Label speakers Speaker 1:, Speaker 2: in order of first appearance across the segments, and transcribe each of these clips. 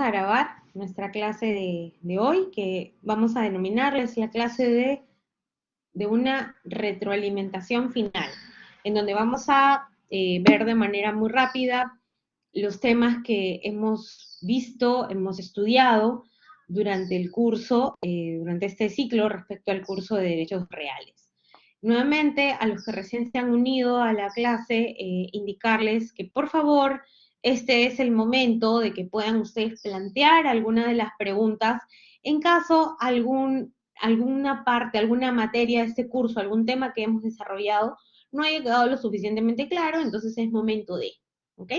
Speaker 1: a grabar nuestra clase de hoy, que vamos a denominarles la clase de una retroalimentación final, en donde vamos a ver de manera muy rápida los temas que hemos visto, hemos estudiado durante el curso, durante este ciclo respecto al curso de Derechos Reales. Nuevamente, a los que recién se han unido a la clase, indicarles que por favor, este es el momento de que puedan ustedes plantear alguna de las preguntas en caso alguna parte, alguna materia de este curso, algún tema que hemos desarrollado no haya quedado lo suficientemente claro, entonces es momento de, ¿ok?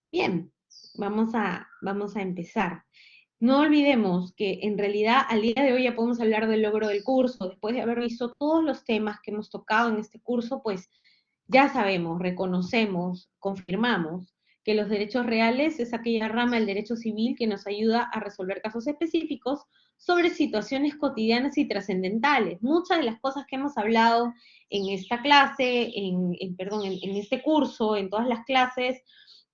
Speaker 1: Bien, vamos a empezar. No olvidemos que en realidad al día de hoy ya podemos hablar del logro del curso. Después de haber visto todos los temas que hemos tocado en este curso, pues ya sabemos, reconocemos, confirmamos que los derechos reales es aquella rama del derecho civil que nos ayuda a resolver casos específicos sobre situaciones cotidianas y trascendentales. Muchas de las cosas que hemos hablado en esta clase, en este curso, en todas las clases,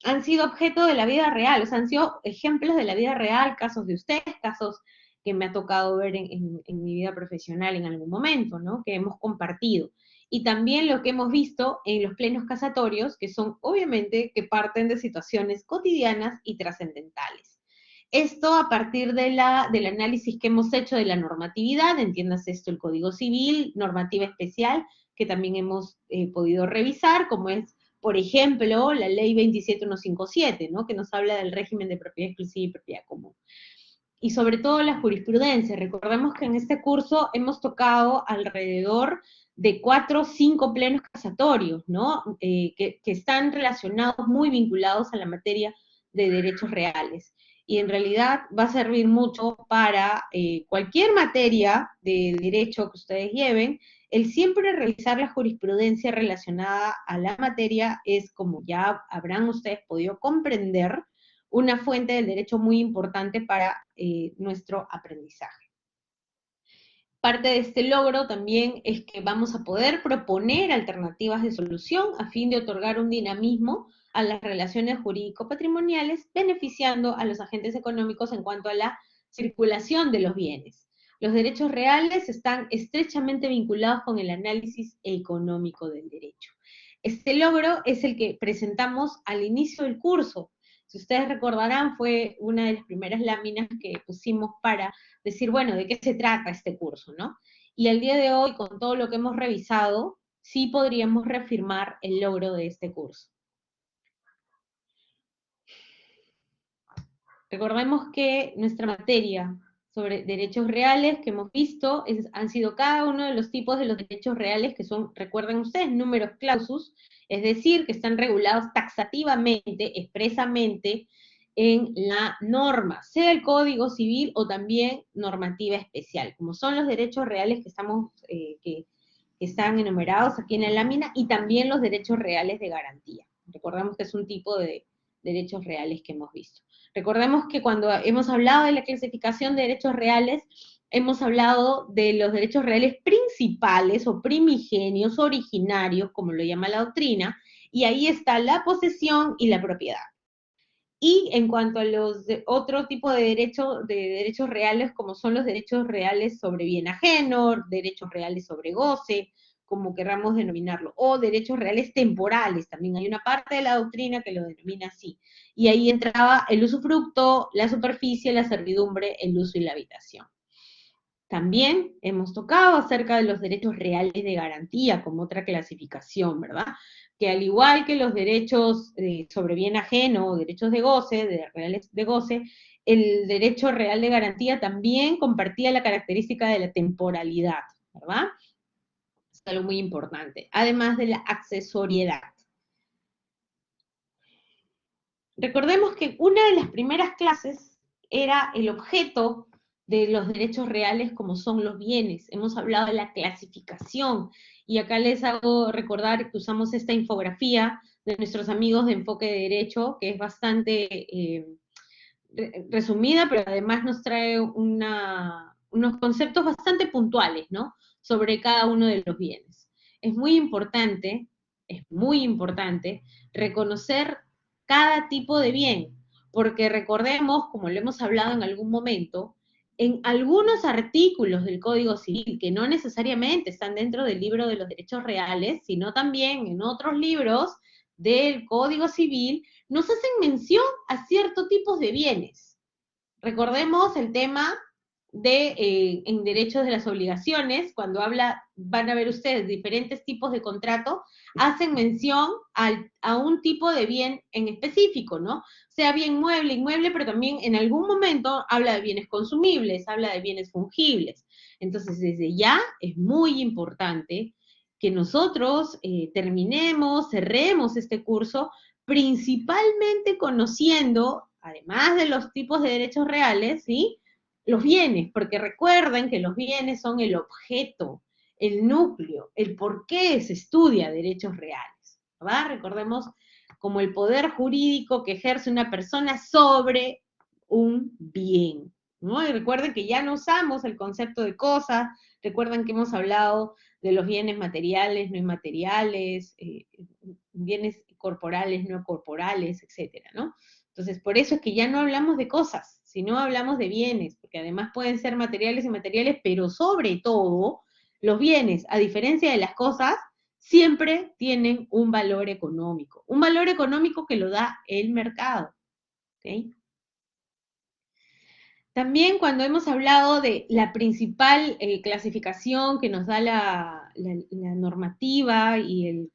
Speaker 1: han sido objeto de la vida real, o sea, han sido ejemplos de la vida real, casos de ustedes, casos que me ha tocado ver en mi vida profesional en algún momento, ¿no? Que hemos compartido. Y también lo que hemos visto en los plenos casatorios, que son obviamente que parten de situaciones cotidianas y trascendentales. Esto a partir del análisis que hemos hecho de la normatividad, entiéndase esto el Código Civil, normativa especial, que también hemos podido revisar, como es por ejemplo, la ley 27157, ¿no? Que nos habla del régimen de propiedad exclusiva y propiedad común. Y sobre todo la jurisprudencia. Recordemos que en este curso hemos tocado alrededor de 4 o 5 plenos casatorios, ¿no? Que están relacionados, muy vinculados a la materia de derechos reales. Y en realidad va a servir mucho para cualquier materia de derecho que ustedes lleven. El siempre revisar la jurisprudencia relacionada a la materia es, como ya habrán ustedes podido comprender, una fuente del derecho muy importante para nuestro aprendizaje. Parte de este logro también es que vamos a poder proponer alternativas de solución a fin de otorgar un dinamismo a las relaciones jurídico-patrimoniales, beneficiando a los agentes económicos en cuanto a la circulación de los bienes. Los derechos reales están estrechamente vinculados con el análisis económico del derecho. Este logro es el que presentamos al inicio del curso. Si ustedes recordarán, fue una de las primeras láminas que pusimos para decir, bueno, ¿de qué se trata este curso, no? Y al día de hoy, con todo lo que hemos revisado, sí podríamos reafirmar el logro de este curso. Recordemos que nuestra materia sobre derechos reales que hemos visto han sido cada uno de los tipos de los derechos reales que son, recuerden ustedes, números clausus, es decir, que están regulados taxativamente, expresamente, en la norma, sea el Código Civil o también normativa especial, como son los derechos reales que están enumerados aquí en la lámina, y también los derechos reales de garantía. Recordemos que es un tipo de derechos reales que hemos visto. Recordemos que cuando hemos hablado de la clasificación de derechos reales, hemos hablado de los derechos reales principales o primigenios, originarios, como lo llama la doctrina, y ahí está la posesión y la propiedad. Y en cuanto a los otro tipo de derechos reales, como son los derechos reales sobre bien ajeno, derechos reales sobre goce, como querramos denominarlo, o derechos reales temporales, también hay una parte de la doctrina que lo denomina así. Y ahí entraba el usufructo, la superficie, la servidumbre, el uso y la habitación. También hemos tocado acerca de los derechos reales de garantía como otra clasificación, ¿verdad? Que al igual que los derechos sobre bien ajeno o derechos de goce, de reales de goce, el derecho real de garantía también compartía la característica de la temporalidad, ¿verdad? Es algo muy importante, además de la accesoriedad. Recordemos que una de las primeras clases era el objeto de los derechos reales como son los bienes. Hemos hablado de la clasificación y acá les hago recordar que usamos esta infografía de nuestros amigos de Enfoque de Derecho, que es bastante resumida, pero además nos trae unos conceptos bastante puntuales, ¿no? Sobre cada uno de los bienes. Es muy importante reconocer cada tipo de bien, porque recordemos, como lo hemos hablado en algún momento, en algunos artículos del Código Civil, que no necesariamente están dentro del libro de los derechos reales, sino también en otros libros del Código Civil, nos hacen mención a ciertos tipos de bienes. Recordemos el tema de en derechos de las obligaciones, cuando van a ver ustedes diferentes tipos de contrato, hacen mención a un tipo de bien en específico, ¿no? Sea bien mueble, inmueble, pero también en algún momento habla de bienes consumibles, habla de bienes fungibles. Entonces, desde ya es muy importante que nosotros terminemos, cerremos este curso, principalmente conociendo, además de los tipos de derechos reales, ¿sí?, los bienes, porque recuerden que los bienes son el objeto, el núcleo, el por qué se estudia derechos reales, ¿verdad? Recordemos como el poder jurídico que ejerce una persona sobre un bien, ¿no? Y recuerden que ya no usamos el concepto de cosas, recuerden que hemos hablado de los bienes materiales, no inmateriales, bienes corporales, no corporales, etcétera, ¿no? Entonces, por eso es que ya no hablamos de cosas, sino hablamos de bienes, porque además pueden ser materiales y inmateriales, pero sobre todo, los bienes, a diferencia de las cosas, siempre tienen un valor económico que lo da el mercado, ¿ok? También cuando hemos hablado de la principal clasificación que nos da la normativa y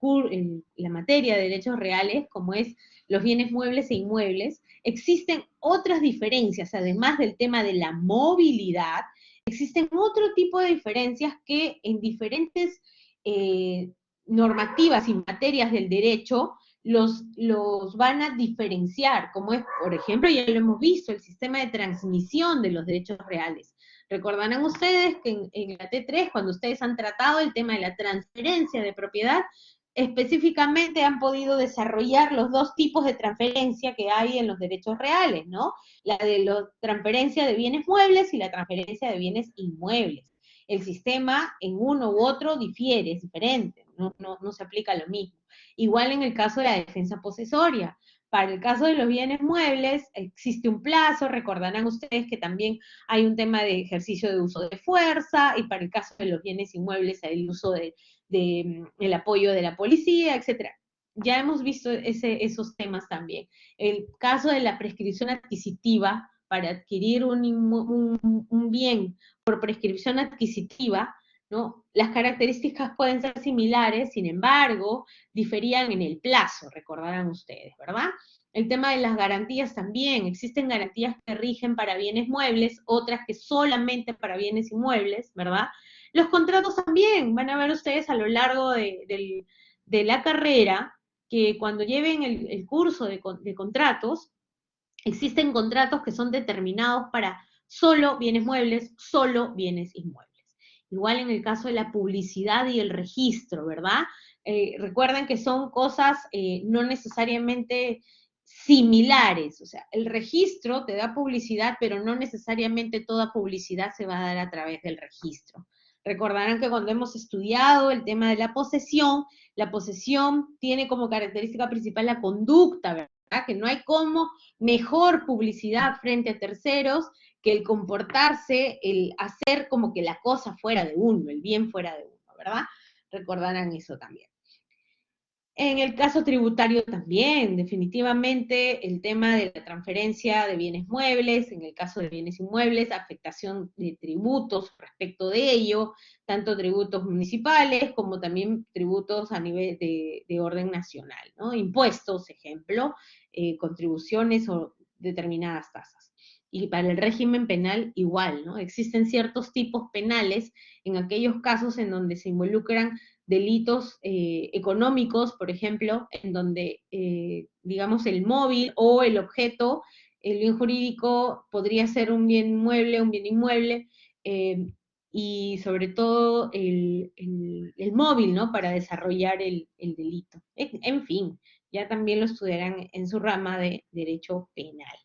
Speaker 1: la materia de derechos reales, como es los bienes muebles e inmuebles, existen otras diferencias, además del tema de la movilidad, existen otro tipo de diferencias que en diferentes normativas y materias del derecho los van a diferenciar, como es, por ejemplo, ya lo hemos visto, el sistema de transmisión de los derechos reales. Recordarán ustedes que en la T3, cuando ustedes han tratado el tema de la transferencia de propiedad, específicamente han podido desarrollar los dos tipos de transferencia que hay en los derechos reales, ¿no? La de la transferencia de bienes muebles y la transferencia de bienes inmuebles. El sistema en uno u otro difiere, es diferente, no se aplica lo mismo. Igual en el caso de la defensa posesoria. Para el caso de los bienes muebles, existe un plazo, recordarán ustedes que también hay un tema de ejercicio de uso de fuerza, y para el caso de los bienes inmuebles hay el uso el apoyo de la policía, etcétera. Ya hemos visto esos temas también. El caso de la prescripción adquisitiva, para adquirir un bien por prescripción adquisitiva, ¿no? Las características pueden ser similares, sin embargo, diferían en el plazo, recordarán ustedes, ¿verdad? El tema de las garantías también, existen garantías que rigen para bienes muebles, otras que solamente para bienes inmuebles, ¿verdad? Los contratos también, van a ver ustedes a lo largo de la carrera, que cuando lleven el curso de contratos, existen contratos que son determinados para solo bienes muebles, solo bienes inmuebles. Igual en el caso de la publicidad y el registro, ¿verdad? Recuerden que son cosas no necesariamente similares, o sea, el registro te da publicidad, pero no necesariamente toda publicidad se va a dar a través del registro. Recordarán que cuando hemos estudiado el tema de la posesión tiene como característica principal la conducta, ¿verdad? Que no hay como mejor publicidad frente a terceros que el comportarse, el hacer como que la cosa fuera de uno, el bien fuera de uno, ¿verdad? Recordarán eso también. En el caso tributario también, definitivamente el tema de la transferencia de bienes muebles, en el caso de bienes inmuebles, afectación de tributos respecto de ello, tanto tributos municipales como también tributos a nivel de orden nacional, ¿no? Impuestos, ejemplo, contribuciones o determinadas tasas. Y para el régimen penal igual, ¿no? Existen ciertos tipos penales en aquellos casos en donde se involucran delitos económicos, por ejemplo, en donde, digamos, el móvil o el objeto, el bien jurídico podría ser un bien mueble, un bien inmueble, y sobre todo el móvil, ¿no? Para desarrollar el delito. En fin, ya también lo estudiarán en su rama de derecho penal.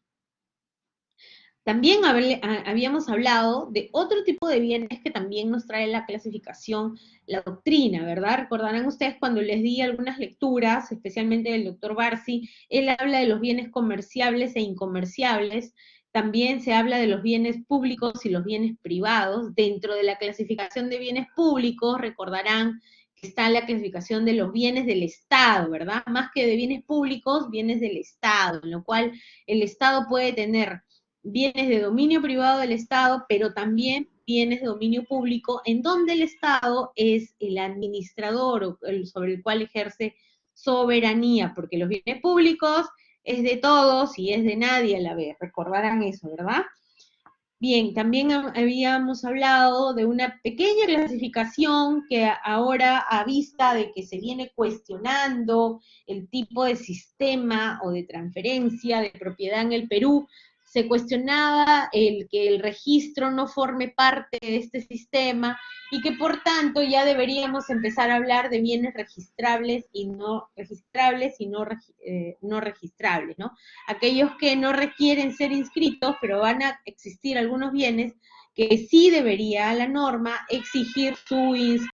Speaker 1: También habíamos hablado de otro tipo de bienes que también nos trae la clasificación, la doctrina, ¿verdad? Recordarán ustedes cuando les di algunas lecturas, especialmente del doctor Barsi, él habla de los bienes comerciables e incomerciables, también se habla de los bienes públicos y los bienes privados. Dentro de la clasificación de bienes públicos, recordarán que está la clasificación de los bienes del Estado, ¿verdad? Más que de bienes públicos, bienes del Estado, en lo cual el Estado puede tener bienes de dominio privado del Estado, pero también bienes de dominio público, en donde el Estado es el administrador sobre el cual ejerce soberanía, porque los bienes públicos es de todos y es de nadie a la vez, recordarán eso, ¿verdad? Bien, también habíamos hablado de una pequeña clasificación que ahora, a vista de que se viene cuestionando el tipo de sistema o de transferencia de propiedad en el Perú, se cuestionaba el que el registro no forme parte de este sistema y que por tanto ya deberíamos empezar a hablar de bienes registrables y no registrables y no registrables, ¿no? Aquellos que no requieren ser inscritos, pero van a existir algunos bienes que sí debería la norma exigir su inscripción.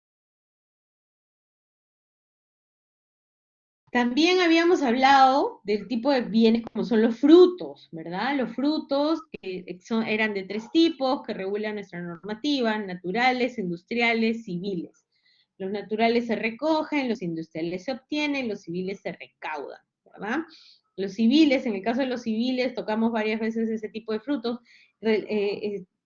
Speaker 1: También habíamos hablado del tipo de bienes como son los frutos, ¿verdad? Los frutos que eran de tres tipos que regulan nuestra normativa: naturales, industriales, civiles. Los naturales se recogen, los industriales se obtienen, los civiles se recaudan, ¿verdad? Los civiles, en el caso de los civiles, tocamos varias veces ese tipo de frutos,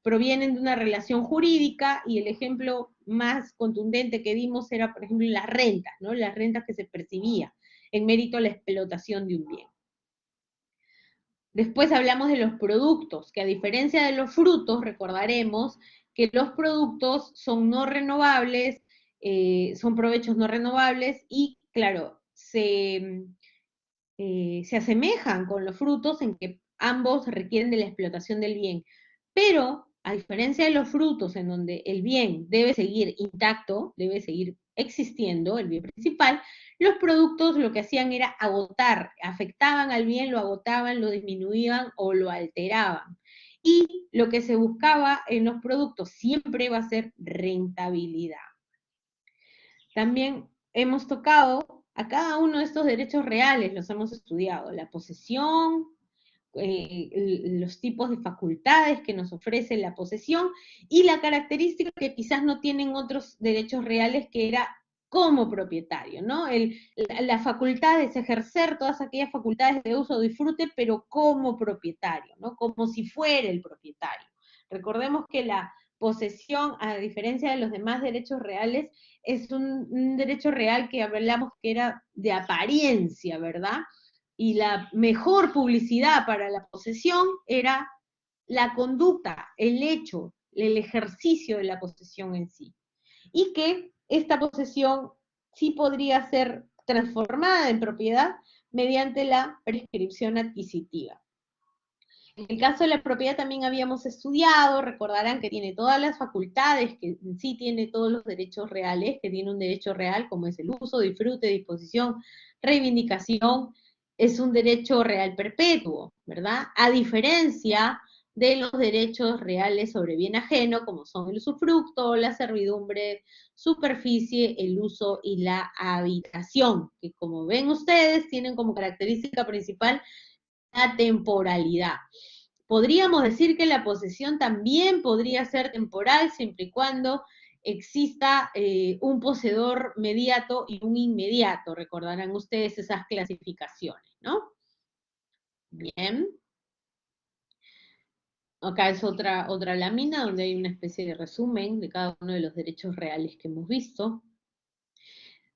Speaker 1: provienen de una relación jurídica, y el ejemplo más contundente que dimos era, por ejemplo, las rentas, ¿no? Las rentas que se percibían en mérito a la explotación de un bien. Después hablamos de los productos, que a diferencia de los frutos, recordaremos que los productos son no renovables, son provechos no renovables y, claro, se asemejan con los frutos en que ambos requieren de la explotación del bien. Pero, a diferencia de los frutos, en donde el bien debe seguir intacto, debe seguir existiendo, el bien principal, los productos lo que hacían era agotar, afectaban al bien, lo agotaban, lo disminuían o lo alteraban. Y lo que se buscaba en los productos siempre va a ser rentabilidad. También hemos tocado a cada uno de estos derechos reales, los hemos estudiado: la posesión, los tipos de facultades que nos ofrece la posesión y la característica que quizás no tienen otros derechos reales, que era como propietario, ¿no? La facultad es ejercer todas aquellas facultades de uso o disfrute, pero como propietario, ¿no? Como si fuera el propietario. Recordemos que la posesión, a diferencia de los demás derechos reales, es un derecho real que hablamos que era de apariencia, ¿verdad? Y la mejor publicidad para la posesión era la conducta, el hecho, el ejercicio de la posesión en sí. Y que esta posesión sí podría ser transformada en propiedad mediante la prescripción adquisitiva. En el caso de la propiedad también habíamos estudiado, recordarán que tiene todas las facultades, que en sí tiene todos los derechos reales, que tiene un derecho real como es el uso, disfrute, disposición, reivindicación, es un derecho real perpetuo, ¿verdad? A diferencia de los derechos reales sobre bien ajeno, como son el usufructo, la servidumbre, superficie, el uso y la habitación, que como ven ustedes tienen como característica principal la temporalidad. Podríamos decir que la posesión también podría ser temporal siempre y cuando exista un poseedor mediato y un inmediato. Recordarán ustedes esas clasificaciones, ¿no? Bien. Acá es otra lámina donde hay una especie de resumen de cada uno de los derechos reales que hemos visto.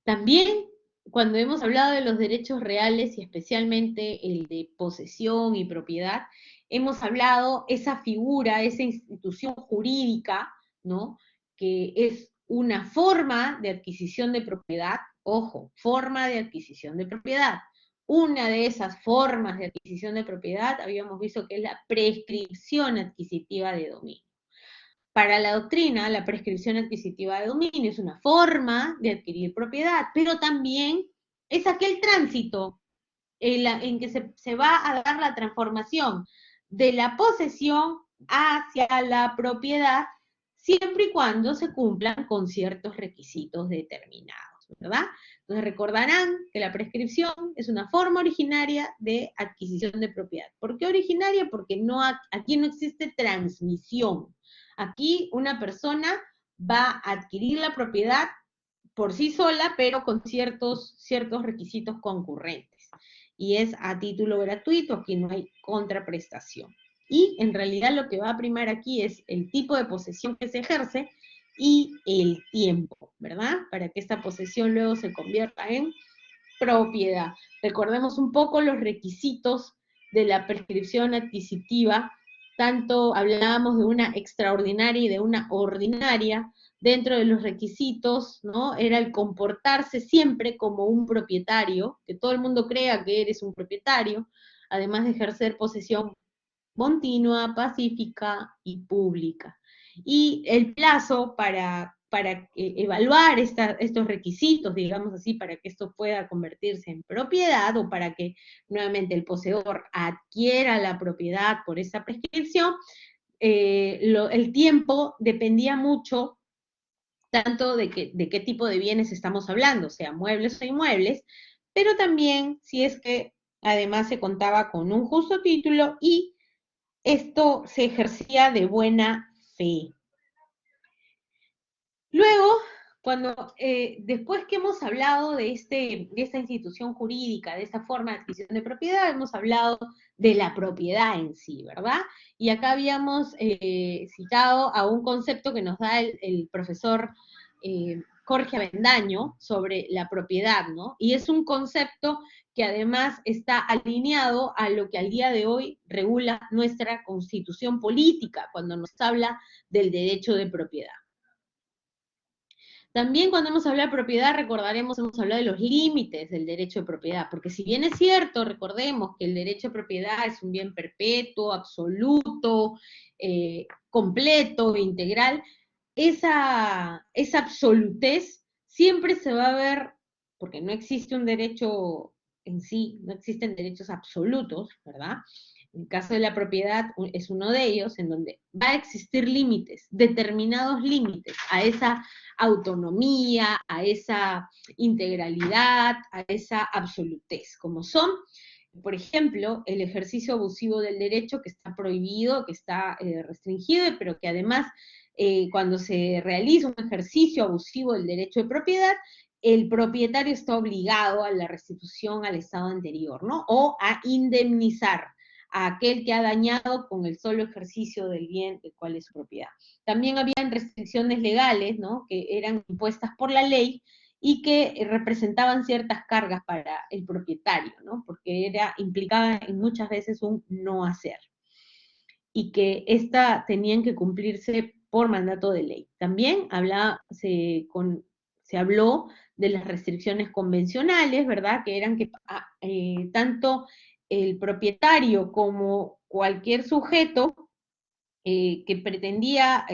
Speaker 1: También, cuando hemos hablado de los derechos reales y especialmente el de posesión y propiedad, hemos hablado esa figura, esa institución jurídica, ¿no? Que es una forma de adquisición de propiedad, ojo, forma de adquisición de propiedad. Una de esas formas de adquisición de propiedad habíamos visto que es la prescripción adquisitiva de dominio. Para la doctrina, la prescripción adquisitiva de dominio es una forma de adquirir propiedad, pero también es aquel tránsito en que se va a dar la transformación de la posesión hacia la propiedad, siempre y cuando se cumplan con ciertos requisitos determinados, ¿verdad? Entonces recordarán que la prescripción es una forma originaria de adquisición de propiedad. ¿Por qué originaria? Porque aquí no existe transmisión. Aquí una persona va a adquirir la propiedad por sí sola, pero con ciertos requisitos concurrentes. Y es a título gratuito, aquí no hay contraprestación. Y en realidad lo que va a primar aquí es el tipo de posesión que se ejerce y el tiempo, ¿verdad? Para que esta posesión luego se convierta en propiedad. Recordemos un poco los requisitos de la prescripción adquisitiva, tanto hablábamos de una extraordinaria y de una ordinaria. Dentro de los requisitos, ¿no? Era el comportarse siempre como un propietario, que todo el mundo crea que eres un propietario, además de ejercer posesión continua, pacífica y pública. Y el plazo para evaluar estos requisitos, digamos así, para que esto pueda convertirse en propiedad o para que nuevamente el poseedor adquiera la propiedad por esa prescripción, el tiempo dependía mucho tanto de qué tipo de bienes estamos hablando, sea muebles o inmuebles, pero también si es que además se contaba con un justo título y esto se ejercía de buena fe. Luego, después que hemos hablado de esta institución jurídica, de esta forma de adquisición de propiedad, hemos hablado de la propiedad en sí, ¿verdad? Y acá habíamos citado a un concepto que nos da el profesor Jorge Avendaño sobre la propiedad, ¿no? Y es un concepto que además está alineado a lo que al día de hoy regula nuestra constitución política, cuando nos habla del derecho de propiedad. También cuando hemos hablado de propiedad, recordaremos, hemos hablado de los límites del derecho de propiedad, porque si bien es cierto, recordemos que el derecho de propiedad es un bien perpetuo, absoluto, completo, integral, esa absolutez siempre se va a ver, porque no existe un derecho en sí, no existen derechos absolutos, ¿verdad? En el caso de la propiedad es uno de ellos, en donde va a existir límites, determinados límites a esa autonomía, a esa integralidad, a esa absolutez, como son, por ejemplo, el ejercicio abusivo del derecho que está prohibido, que está restringido, pero que además cuando se realiza un ejercicio abusivo del derecho de propiedad, el propietario está obligado a la restitución al estado anterior, ¿no? O a indemnizar a aquel que ha dañado con el solo ejercicio del bien del cual es su propiedad. También habían restricciones legales, ¿no? Que eran impuestas por la ley y que representaban ciertas cargas para el propietario, ¿no? Porque implicaba en muchas veces un no hacer y que tenían que cumplirse por mandato de ley. También se habló de las restricciones convencionales, ¿verdad? Que eran que tanto el propietario como cualquier sujeto que pretendía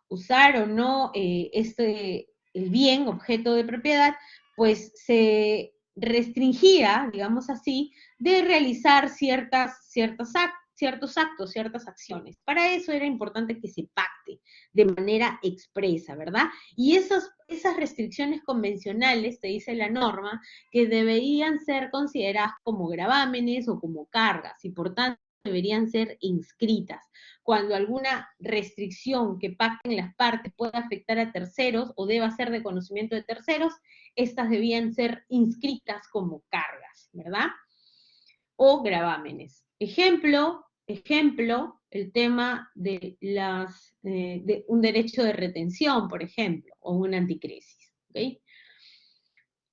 Speaker 1: usar o no el bien, objeto de propiedad, pues se restringía, digamos así, de realizar ciertos actos, ciertas acciones. Para eso era importante que se pacte de manera expresa, ¿verdad? Y esas restricciones convencionales, te dice la norma, que deberían ser consideradas como gravámenes o como cargas, y por tanto deberían ser inscritas. Cuando alguna restricción que pacten las partes pueda afectar a terceros o deba ser de conocimiento de terceros, estas debían ser inscritas como cargas, ¿verdad? O gravámenes. Ejemplo, el tema de un derecho de retención, por ejemplo, o una anticrisis, ¿ok?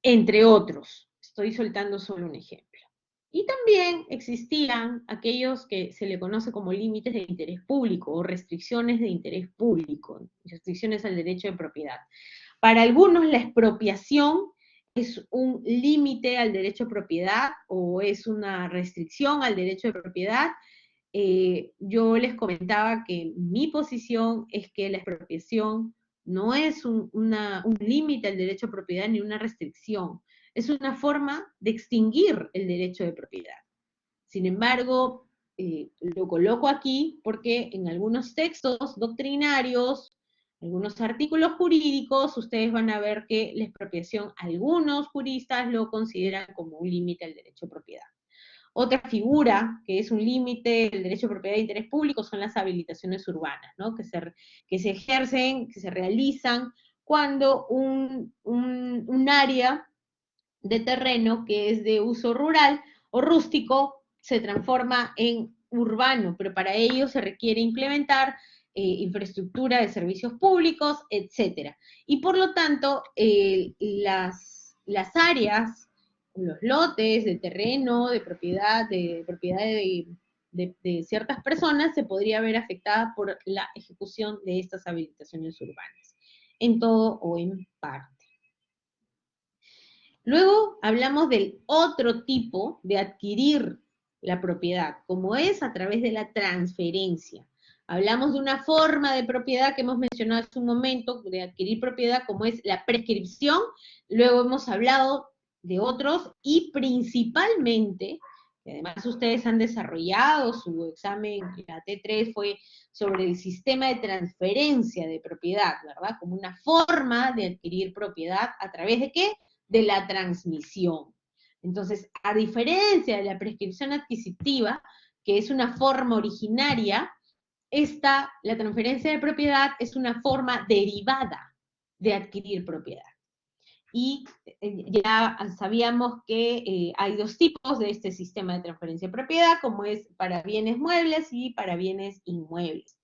Speaker 1: Entre otros. Estoy soltando solo un ejemplo. Y también existían aquellos que se le conoce como límites de interés público o restricciones de interés público, restricciones al derecho de propiedad. Para algunos la expropiación es un límite al derecho de propiedad o es una restricción al derecho de propiedad. Yo les comentaba que mi posición es que la expropiación no es un límite al derecho de propiedad ni una restricción, es una forma de extinguir el derecho de propiedad. Sin embargo, lo coloco aquí porque en algunos textos doctrinarios, algunos artículos jurídicos, ustedes van a ver que la expropiación, algunos juristas lo consideran como un límite al derecho de propiedad. Otra figura que es un límite del derecho de propiedad de interés público son las habilitaciones urbanas, ¿no? Que se ejercen, que se realizan cuando un área de terreno que es de uso rural o rústico se transforma en urbano, pero para ello se requiere implementar infraestructura de servicios públicos, etcétera. Y por lo tanto, las áreas, los lotes de terreno, de ciertas personas, se podría ver afectada por la ejecución de estas habilitaciones urbanas, en todo o en parte. Luego hablamos del otro tipo de adquirir la propiedad, como es a través de la transferencia. Hablamos de una forma de propiedad que hemos mencionado hace un momento, de adquirir propiedad, como es la prescripción. Luego hemos hablado de otros y principalmente, que además ustedes han desarrollado su examen, la T3 fue sobre el sistema de transferencia de propiedad, ¿verdad? Como una forma de adquirir propiedad a través de ¿qué? De la transmisión. Entonces, a diferencia de la prescripción adquisitiva, que es una forma originaria, la transferencia de propiedad es una forma derivada de adquirir propiedad. Y ya sabíamos que hay dos tipos de este sistema de transferencia de propiedad, como es para bienes muebles y para bienes inmuebles.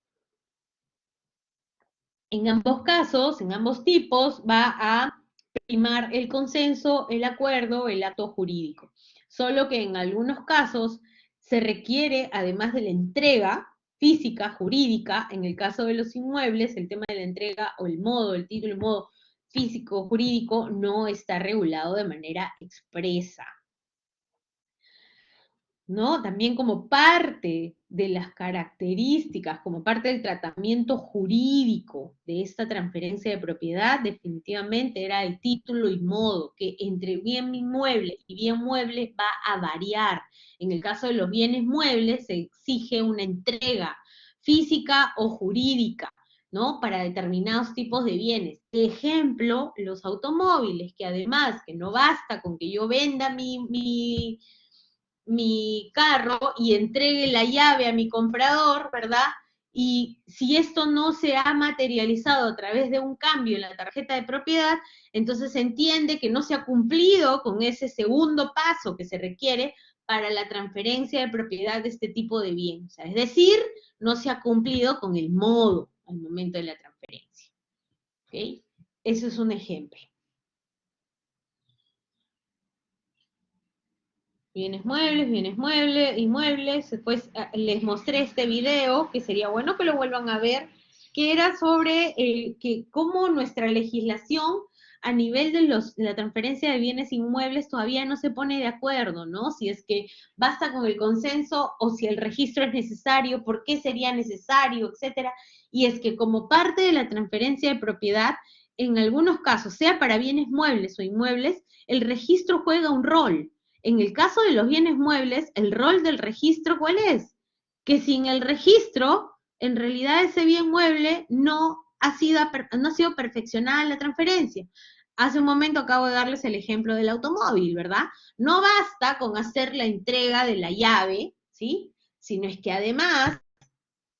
Speaker 1: En ambos casos, en ambos tipos, va a primar el consenso, el acuerdo, el acto jurídico. Solo que en algunos casos se requiere, además de la entrega física, jurídica, en el caso de los inmuebles, el tema de la entrega o el modo, el título, el modo físico, jurídico, no está regulado de manera expresa, ¿no? También como parte de las características, como parte del tratamiento jurídico de esta transferencia de propiedad, definitivamente era el título y modo, que entre bien inmueble y bien mueble va a variar. En el caso de los bienes muebles se exige una entrega física o jurídica, ¿no? Para determinados tipos de bienes. Ejemplo, los automóviles, que además que no basta con que yo venda mi carro y entregue la llave a mi comprador, ¿verdad? Y si esto no se ha materializado a través de un cambio en la tarjeta de propiedad, entonces se entiende que no se ha cumplido con ese segundo paso que se requiere para la transferencia de propiedad de este tipo de bien. O sea, es decir, no se ha cumplido con el modo al momento de la transferencia. ¿Ok? Eso es un ejemplo. Bienes muebles, inmuebles. Después les mostré este video, que sería bueno que lo vuelvan a ver, que era sobre que cómo nuestra legislación a nivel de la transferencia de bienes inmuebles todavía no se pone de acuerdo, ¿no? Si es que basta con el consenso o si el registro es necesario, por qué sería necesario, etcétera. Y es que como parte de la transferencia de propiedad, en algunos casos, sea para bienes muebles o inmuebles, el registro juega un rol. En el caso de los bienes muebles, el rol del registro, ¿cuál es? Que sin el registro, en realidad ese bien mueble no ha sido perfeccionada la transferencia. Hace un momento acabo de darles el ejemplo del automóvil, ¿verdad? No basta con hacer la entrega de la llave, ¿sí? Sino es que además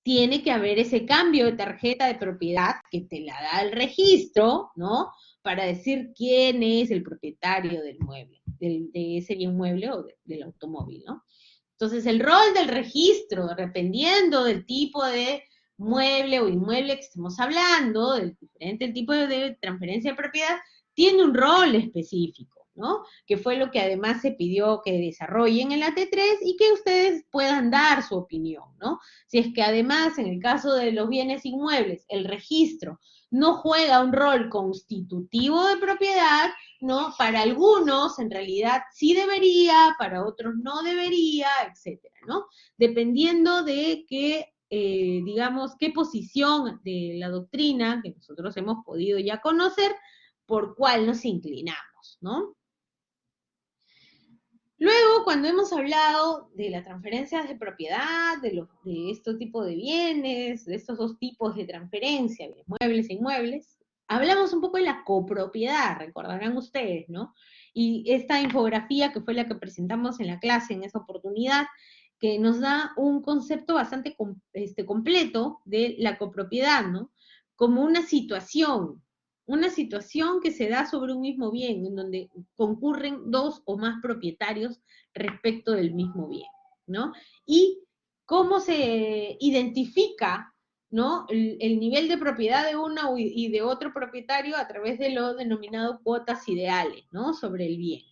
Speaker 1: tiene que haber ese cambio de tarjeta de propiedad que te la da el registro, ¿no? Para decir quién es el propietario del mueble, de ese bien mueble o del automóvil, ¿no? Entonces, el rol del registro, dependiendo del tipo de mueble o inmueble que estemos hablando, del diferente tipo de transferencia de propiedad, tiene un rol específico, ¿no? Que fue lo que además se pidió que desarrollen en la T3 y que ustedes puedan dar su opinión, ¿no? Si es que además, en el caso de los bienes inmuebles, el registro no juega un rol constitutivo de propiedad, ¿no? Para algunos en realidad sí debería, para otros no debería, etcétera, ¿no? Dependiendo de qué, digamos, qué posición de la doctrina que nosotros hemos podido ya conocer, por cuál nos inclinamos, ¿no? Luego, cuando hemos hablado de las transferencias de propiedad, de este tipo de bienes, de estos dos tipos de transferencia, bienes muebles e inmuebles, hablamos un poco de la copropiedad, recordarán ustedes, ¿no? Y esta infografía que fue la que presentamos en la clase en esa oportunidad, que nos da un concepto bastante completo de la copropiedad, ¿no? Como una situación que se da sobre un mismo bien, en donde concurren dos o más propietarios respecto del mismo bien, ¿no? Y cómo se identifica, ¿no? El nivel de propiedad de uno y de otro propietario a través de lo denominado cuotas ideales, ¿no? Sobre el bien.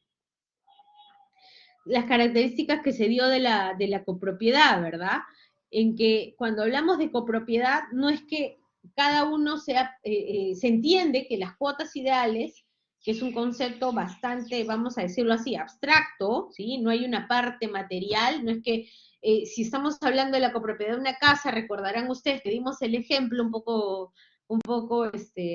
Speaker 1: Las características que se dio de la copropiedad, ¿verdad? En que cuando hablamos de copropiedad, no es que cada uno sea, se entiende que las cuotas ideales, que es un concepto bastante, vamos a decirlo así, abstracto, ¿sí? No hay una parte material, no es que si estamos hablando de la copropiedad de una casa, recordarán ustedes que dimos el ejemplo un poco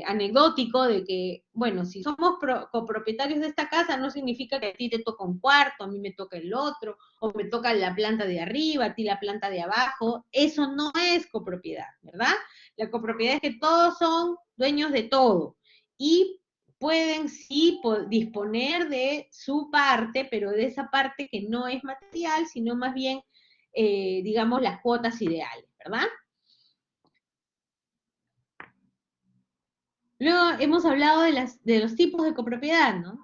Speaker 1: anecdótico de que, bueno, si somos copropietarios de esta casa, no significa que a ti te toca un cuarto, a mí me toca el otro, o me toca la planta de arriba, a ti la planta de abajo. Eso no es copropiedad, ¿verdad? La copropiedad es que todos son dueños de todo y pueden sí disponer de su parte, pero de esa parte que no es material, sino más bien, digamos, las cuotas ideales, ¿verdad? Luego hemos hablado de los tipos de copropiedad, ¿no?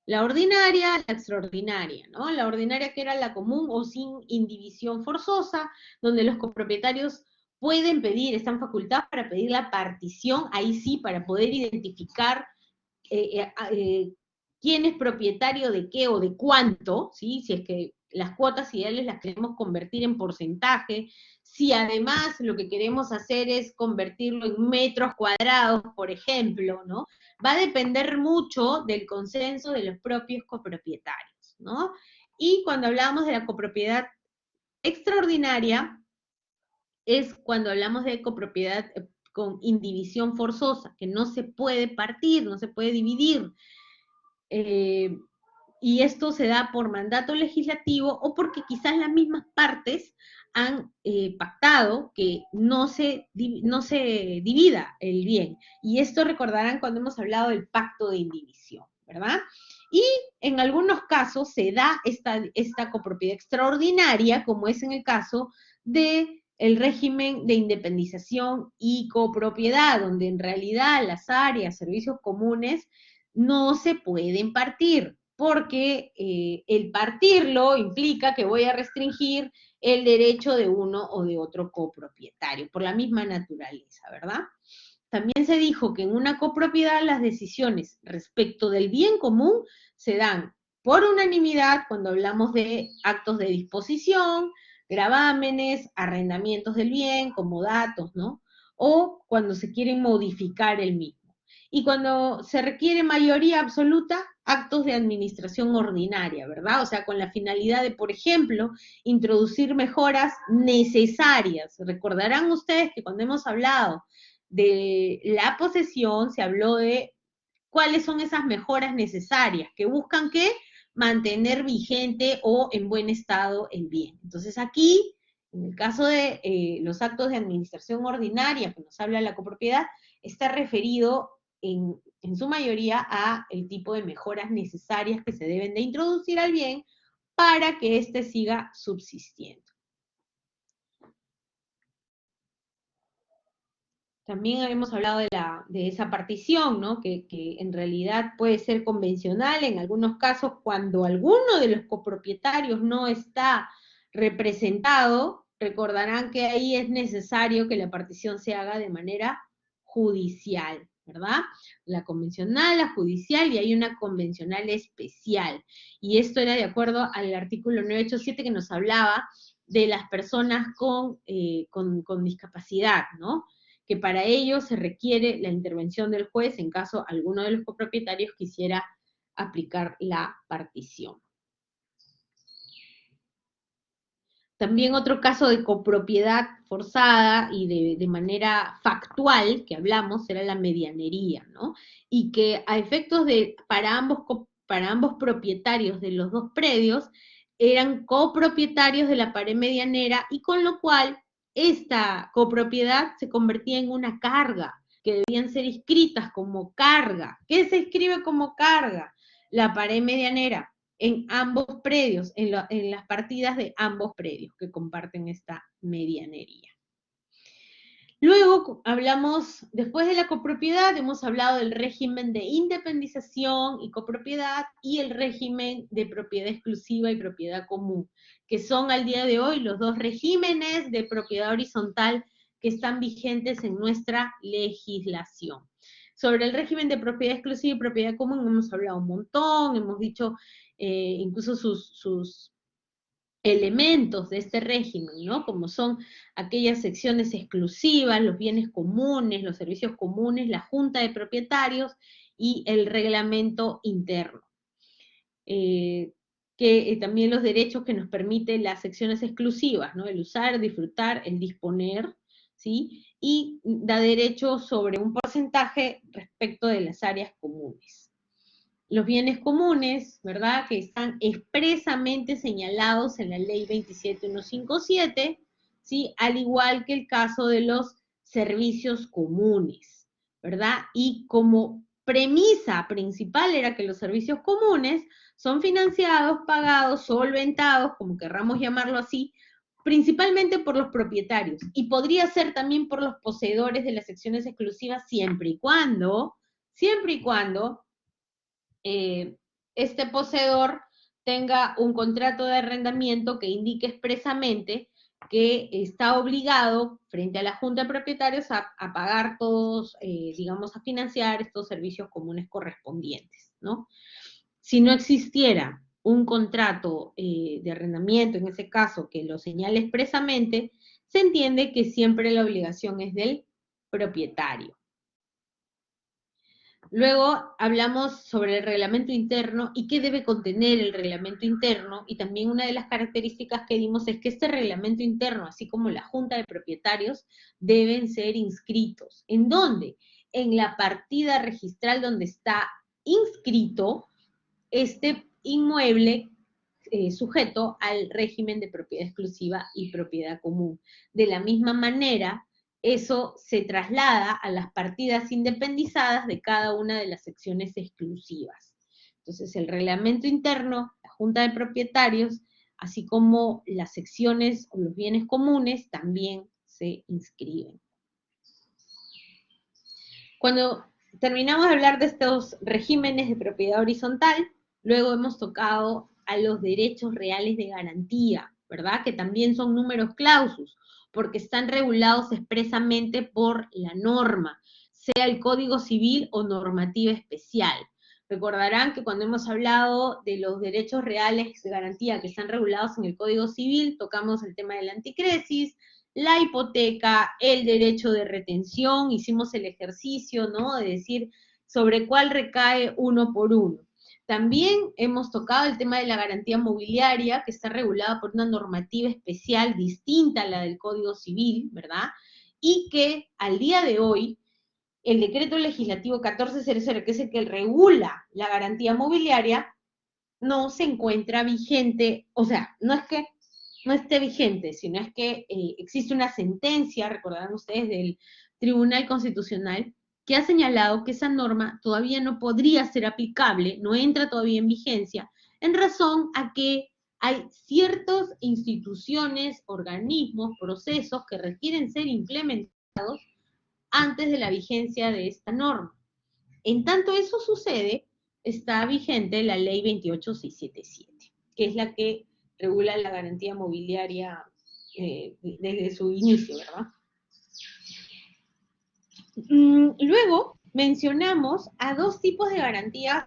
Speaker 1: La ordinaria, la extraordinaria, ¿no? La ordinaria que era la común o sin indivisión forzosa, donde los copropietarios pueden pedir, están facultados para pedir la partición, ahí sí, para poder identificar quién es propietario de qué o de cuánto, ¿sí? Si es que las cuotas ideales las queremos convertir en porcentaje, si además lo que queremos hacer es convertirlo en metros cuadrados, por ejemplo, ¿no? Va a depender mucho del consenso de los propios copropietarios, ¿no? Y cuando hablamos de la copropiedad extraordinaria, es cuando hablamos de copropiedad con indivisión forzosa, que no se puede partir, no se puede dividir. Eh, y esto se da por mandato legislativo o porque quizás las mismas partes han pactado que no se divida el bien. Y esto recordarán cuando hemos hablado del pacto de indivisión, ¿verdad? Y en algunos casos se da esta copropiedad extraordinaria, como es en el caso de el régimen de independización y copropiedad, donde en realidad las áreas, servicios comunes, no se pueden partir, porque el partirlo implica que voy a restringir el derecho de uno o de otro copropietario, por la misma naturaleza, ¿verdad? También se dijo que en una copropiedad las decisiones respecto del bien común se dan por unanimidad cuando hablamos de actos de disposición, gravámenes, arrendamientos del bien, comodatos, ¿no? O cuando se quiere modificar el mismo. Y cuando se requiere mayoría absoluta, actos de administración ordinaria, ¿verdad? O sea, con la finalidad de, por ejemplo, introducir mejoras necesarias. Recordarán ustedes que cuando hemos hablado de la posesión se habló de cuáles son esas mejoras necesarias que buscan que mantener vigente o en buen estado el bien. Entonces aquí, en el caso de los actos de administración ordinaria que nos habla la copropiedad, está referido en su mayoría a el tipo de mejoras necesarias que se deben de introducir al bien para que éste siga subsistiendo. También hemos hablado de esa partición, ¿no? Que en realidad puede ser convencional en algunos casos cuando alguno de los copropietarios no está representado. Recordarán que ahí es necesario que la partición se haga de manera judicial, ¿verdad? La convencional, la judicial y hay una convencional especial. Y esto era de acuerdo al artículo 987 que nos hablaba de las personas con discapacidad, ¿no? Que para ello se requiere la intervención del juez en caso alguno de los copropietarios quisiera aplicar la partición. También otro caso de copropiedad forzada y de manera factual que hablamos era la medianería, ¿no? Y que a efectos de, para ambos propietarios de los dos predios, eran copropietarios de la pared medianera y con lo cual esta copropiedad se convertía en una carga, que debían ser inscritas como carga. ¿Qué se inscribe como carga? La pared medianera en ambos predios, en las partidas de ambos predios que comparten esta medianería. Luego hablamos, después de la copropiedad, hemos hablado del régimen de independización y copropiedad y el régimen de propiedad exclusiva y propiedad común, que son al día de hoy los dos regímenes de propiedad horizontal que están vigentes en nuestra legislación. Sobre el régimen de propiedad exclusiva y propiedad común hemos hablado un montón, hemos dicho incluso sus elementos de este régimen, ¿no? Como son aquellas secciones exclusivas, los bienes comunes, los servicios comunes, la junta de propietarios y el reglamento interno. También los derechos que nos permiten las secciones exclusivas, ¿no? El usar, disfrutar, el disponer, ¿sí? Y da derechos sobre un porcentaje respecto de las áreas comunes. Los bienes comunes, ¿verdad?, que están expresamente señalados en la ley 27157, ¿sí?, al igual que el caso de los servicios comunes, ¿verdad? Y como premisa principal era que los servicios comunes son financiados, pagados, solventados, como querramos llamarlo así, principalmente por los propietarios, y podría ser también por los poseedores de las secciones exclusivas siempre y cuando este poseedor tenga un contrato de arrendamiento que indique expresamente que está obligado frente a la Junta de Propietarios a pagar todos, digamos, a financiar estos servicios comunes correspondientes, ¿no? Si no existiera un contrato de arrendamiento, en ese caso, que lo señale expresamente, se entiende que siempre la obligación es del propietario. Luego hablamos sobre el reglamento interno y qué debe contener el reglamento interno, y también una de las características que dimos es que este reglamento interno, así como la junta de propietarios, deben ser inscritos. ¿En dónde? En la partida registral donde está inscrito este inmueble sujeto al régimen de propiedad exclusiva y propiedad común. De la misma manera, eso se traslada a las partidas independizadas de cada una de las secciones exclusivas. Entonces, el reglamento interno, la junta de propietarios, así como las secciones o los bienes comunes, también se inscriben. Cuando terminamos de hablar de estos regímenes de propiedad horizontal, luego hemos tocado a los derechos reales de garantía, ¿verdad? Que también son números clausus, porque están regulados expresamente por la norma, sea el Código Civil o normativa especial. Recordarán que cuando hemos hablado de los derechos reales de garantía que están regulados en el Código Civil, tocamos el tema de la anticresis, la hipoteca, el derecho de retención, hicimos el ejercicio, ¿no?, de decir sobre cuál recae uno por uno. También hemos tocado el tema de la garantía mobiliaria, que está regulada por una normativa especial distinta a la del Código Civil, ¿verdad? Y que al día de hoy, el decreto legislativo 1400, que es el que regula la garantía mobiliaria, no se encuentra vigente, o sea, no es que no esté vigente, sino es que existe una sentencia, recordarán ustedes, del Tribunal Constitucional, que ha señalado que esa norma todavía no podría ser aplicable, no entra todavía en vigencia, en razón a que hay ciertas instituciones, organismos, procesos que requieren ser implementados antes de la vigencia de esta norma. En tanto eso sucede, está vigente la ley 28677, que es la que regula la garantía mobiliaria desde su inicio, ¿verdad? Luego mencionamos a dos tipos de garantías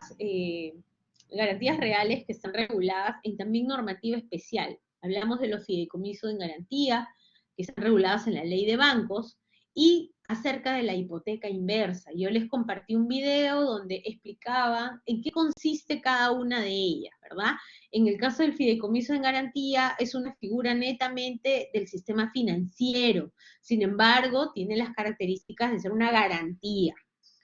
Speaker 1: reales que están reguladas en también normativa especial. Hablamos de los fideicomisos en garantía, que están regulados en la ley de bancos, y acerca de la hipoteca inversa. Yo les compartí un video donde explicaba en qué consiste cada una de ellas, ¿verdad? En el caso del fideicomiso en garantía, es una figura netamente del sistema financiero. Sin embargo, tiene las características de ser una garantía.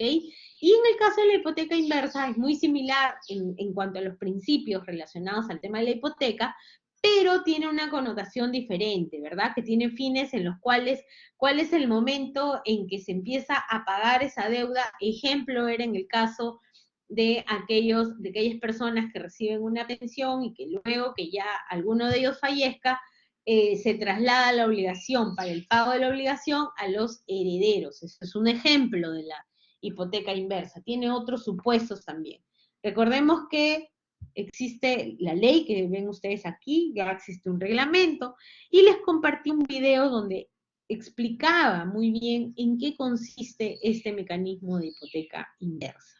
Speaker 1: Y en el caso de la hipoteca inversa es muy similar en cuanto a los principios relacionados al tema de la hipoteca, pero tiene una connotación diferente, ¿verdad? Que tiene fines en los cuales, ¿cuál es el momento en que se empieza a pagar esa deuda? Ejemplo era en el caso de aquellas personas que reciben una pensión y que luego que ya alguno de ellos fallezca, se traslada la obligación para el pago de la obligación a los herederos. Eso es un ejemplo de la hipoteca inversa. Tiene otros supuestos también. Recordemos que existe la ley que ven ustedes aquí, ya existe un reglamento, y les compartí un video donde explicaba muy bien en qué consiste este mecanismo de hipoteca inversa.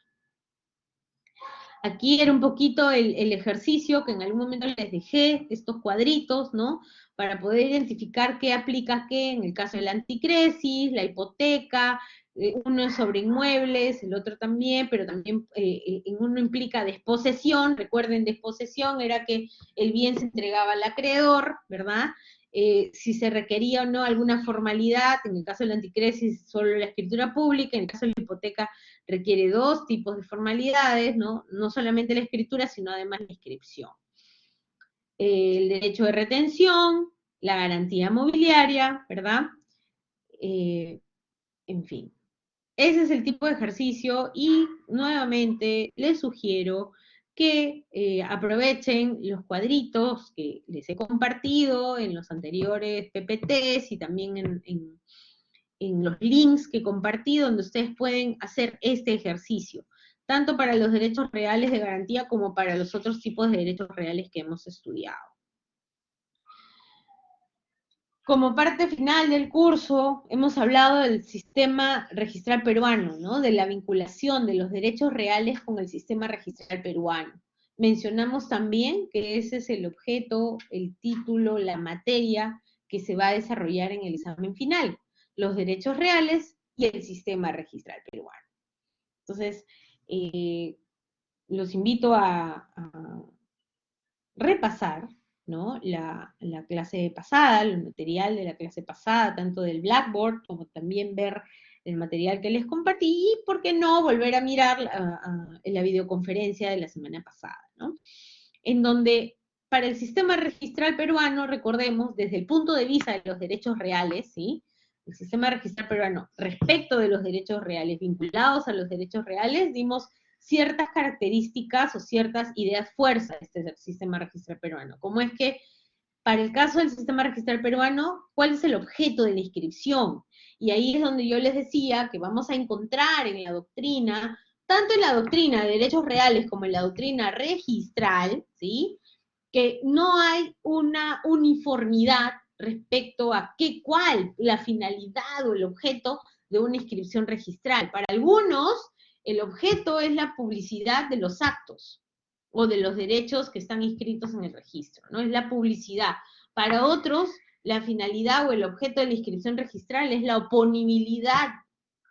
Speaker 1: Aquí era un poquito el ejercicio que en algún momento les dejé, estos cuadritos, ¿no? Para poder identificar qué aplica qué en el caso de la anticresis, la hipoteca, uno es sobre inmuebles, el otro también, pero también en uno implica desposesión, recuerden, desposesión era que el bien se entregaba al acreedor, ¿verdad? Si se requería o no alguna formalidad, en el caso de la anticresis solo la escritura pública, en el caso de la hipoteca requiere dos tipos de formalidades, ¿no? No solamente la escritura, sino además la inscripción. El derecho de retención, la garantía mobiliaria, ¿verdad? En fin. Ese es el tipo de ejercicio y nuevamente les sugiero que aprovechen los cuadritos que les he compartido en los anteriores PPTs y también en los links que compartí donde ustedes pueden hacer este ejercicio, tanto para los derechos reales de garantía como para los otros tipos de derechos reales que hemos estudiado. Como parte final del curso, hemos hablado del sistema registral peruano, ¿no? De la vinculación de los derechos reales con el sistema registral peruano. Mencionamos también que ese es el objeto, el título, la materia que se va a desarrollar en el examen final, los derechos reales y el sistema registral peruano. Entonces, los invito a repasar, ¿no? La clase pasada, el material de la clase pasada, tanto del Blackboard como también ver el material que les compartí y, ¿por qué no?, volver a mirar la videoconferencia de la semana pasada, ¿no? En donde para el sistema registral peruano, recordemos, desde el punto de vista de los derechos reales, ¿sí? El sistema registral peruano, respecto de los derechos reales, vinculados a los derechos reales, dimos ciertas características o ciertas ideas fuerzas de este sistema registral peruano, como es que para el caso del sistema registral peruano, ¿cuál es el objeto de la inscripción? Y ahí es donde yo les decía que vamos a encontrar en la doctrina, tanto en la doctrina de derechos reales como en la doctrina registral, ¿sí?, que no hay una uniformidad respecto a cuál la finalidad o el objeto de una inscripción registral. Para algunos, el objeto es la publicidad de los actos o de los derechos que están inscritos en el registro, ¿no? Es la publicidad. Para otros, la finalidad o el objeto de la inscripción registral es la oponibilidad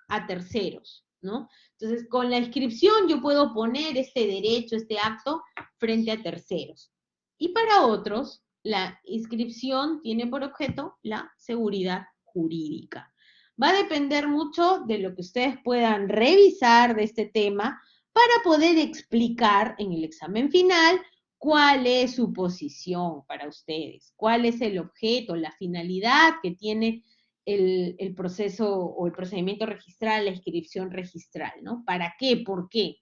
Speaker 1: a terceros, ¿no? Entonces, con la inscripción yo puedo poner este derecho, este acto, frente a terceros. Y para otros, la inscripción tiene por objeto la seguridad jurídica. Va a depender mucho de lo que ustedes puedan revisar de este tema para poder explicar en el examen final cuál es su posición para ustedes, cuál es el objeto, la finalidad que tiene el proceso o el procedimiento registral, la inscripción registral, ¿no? ¿Para qué? ¿Por qué?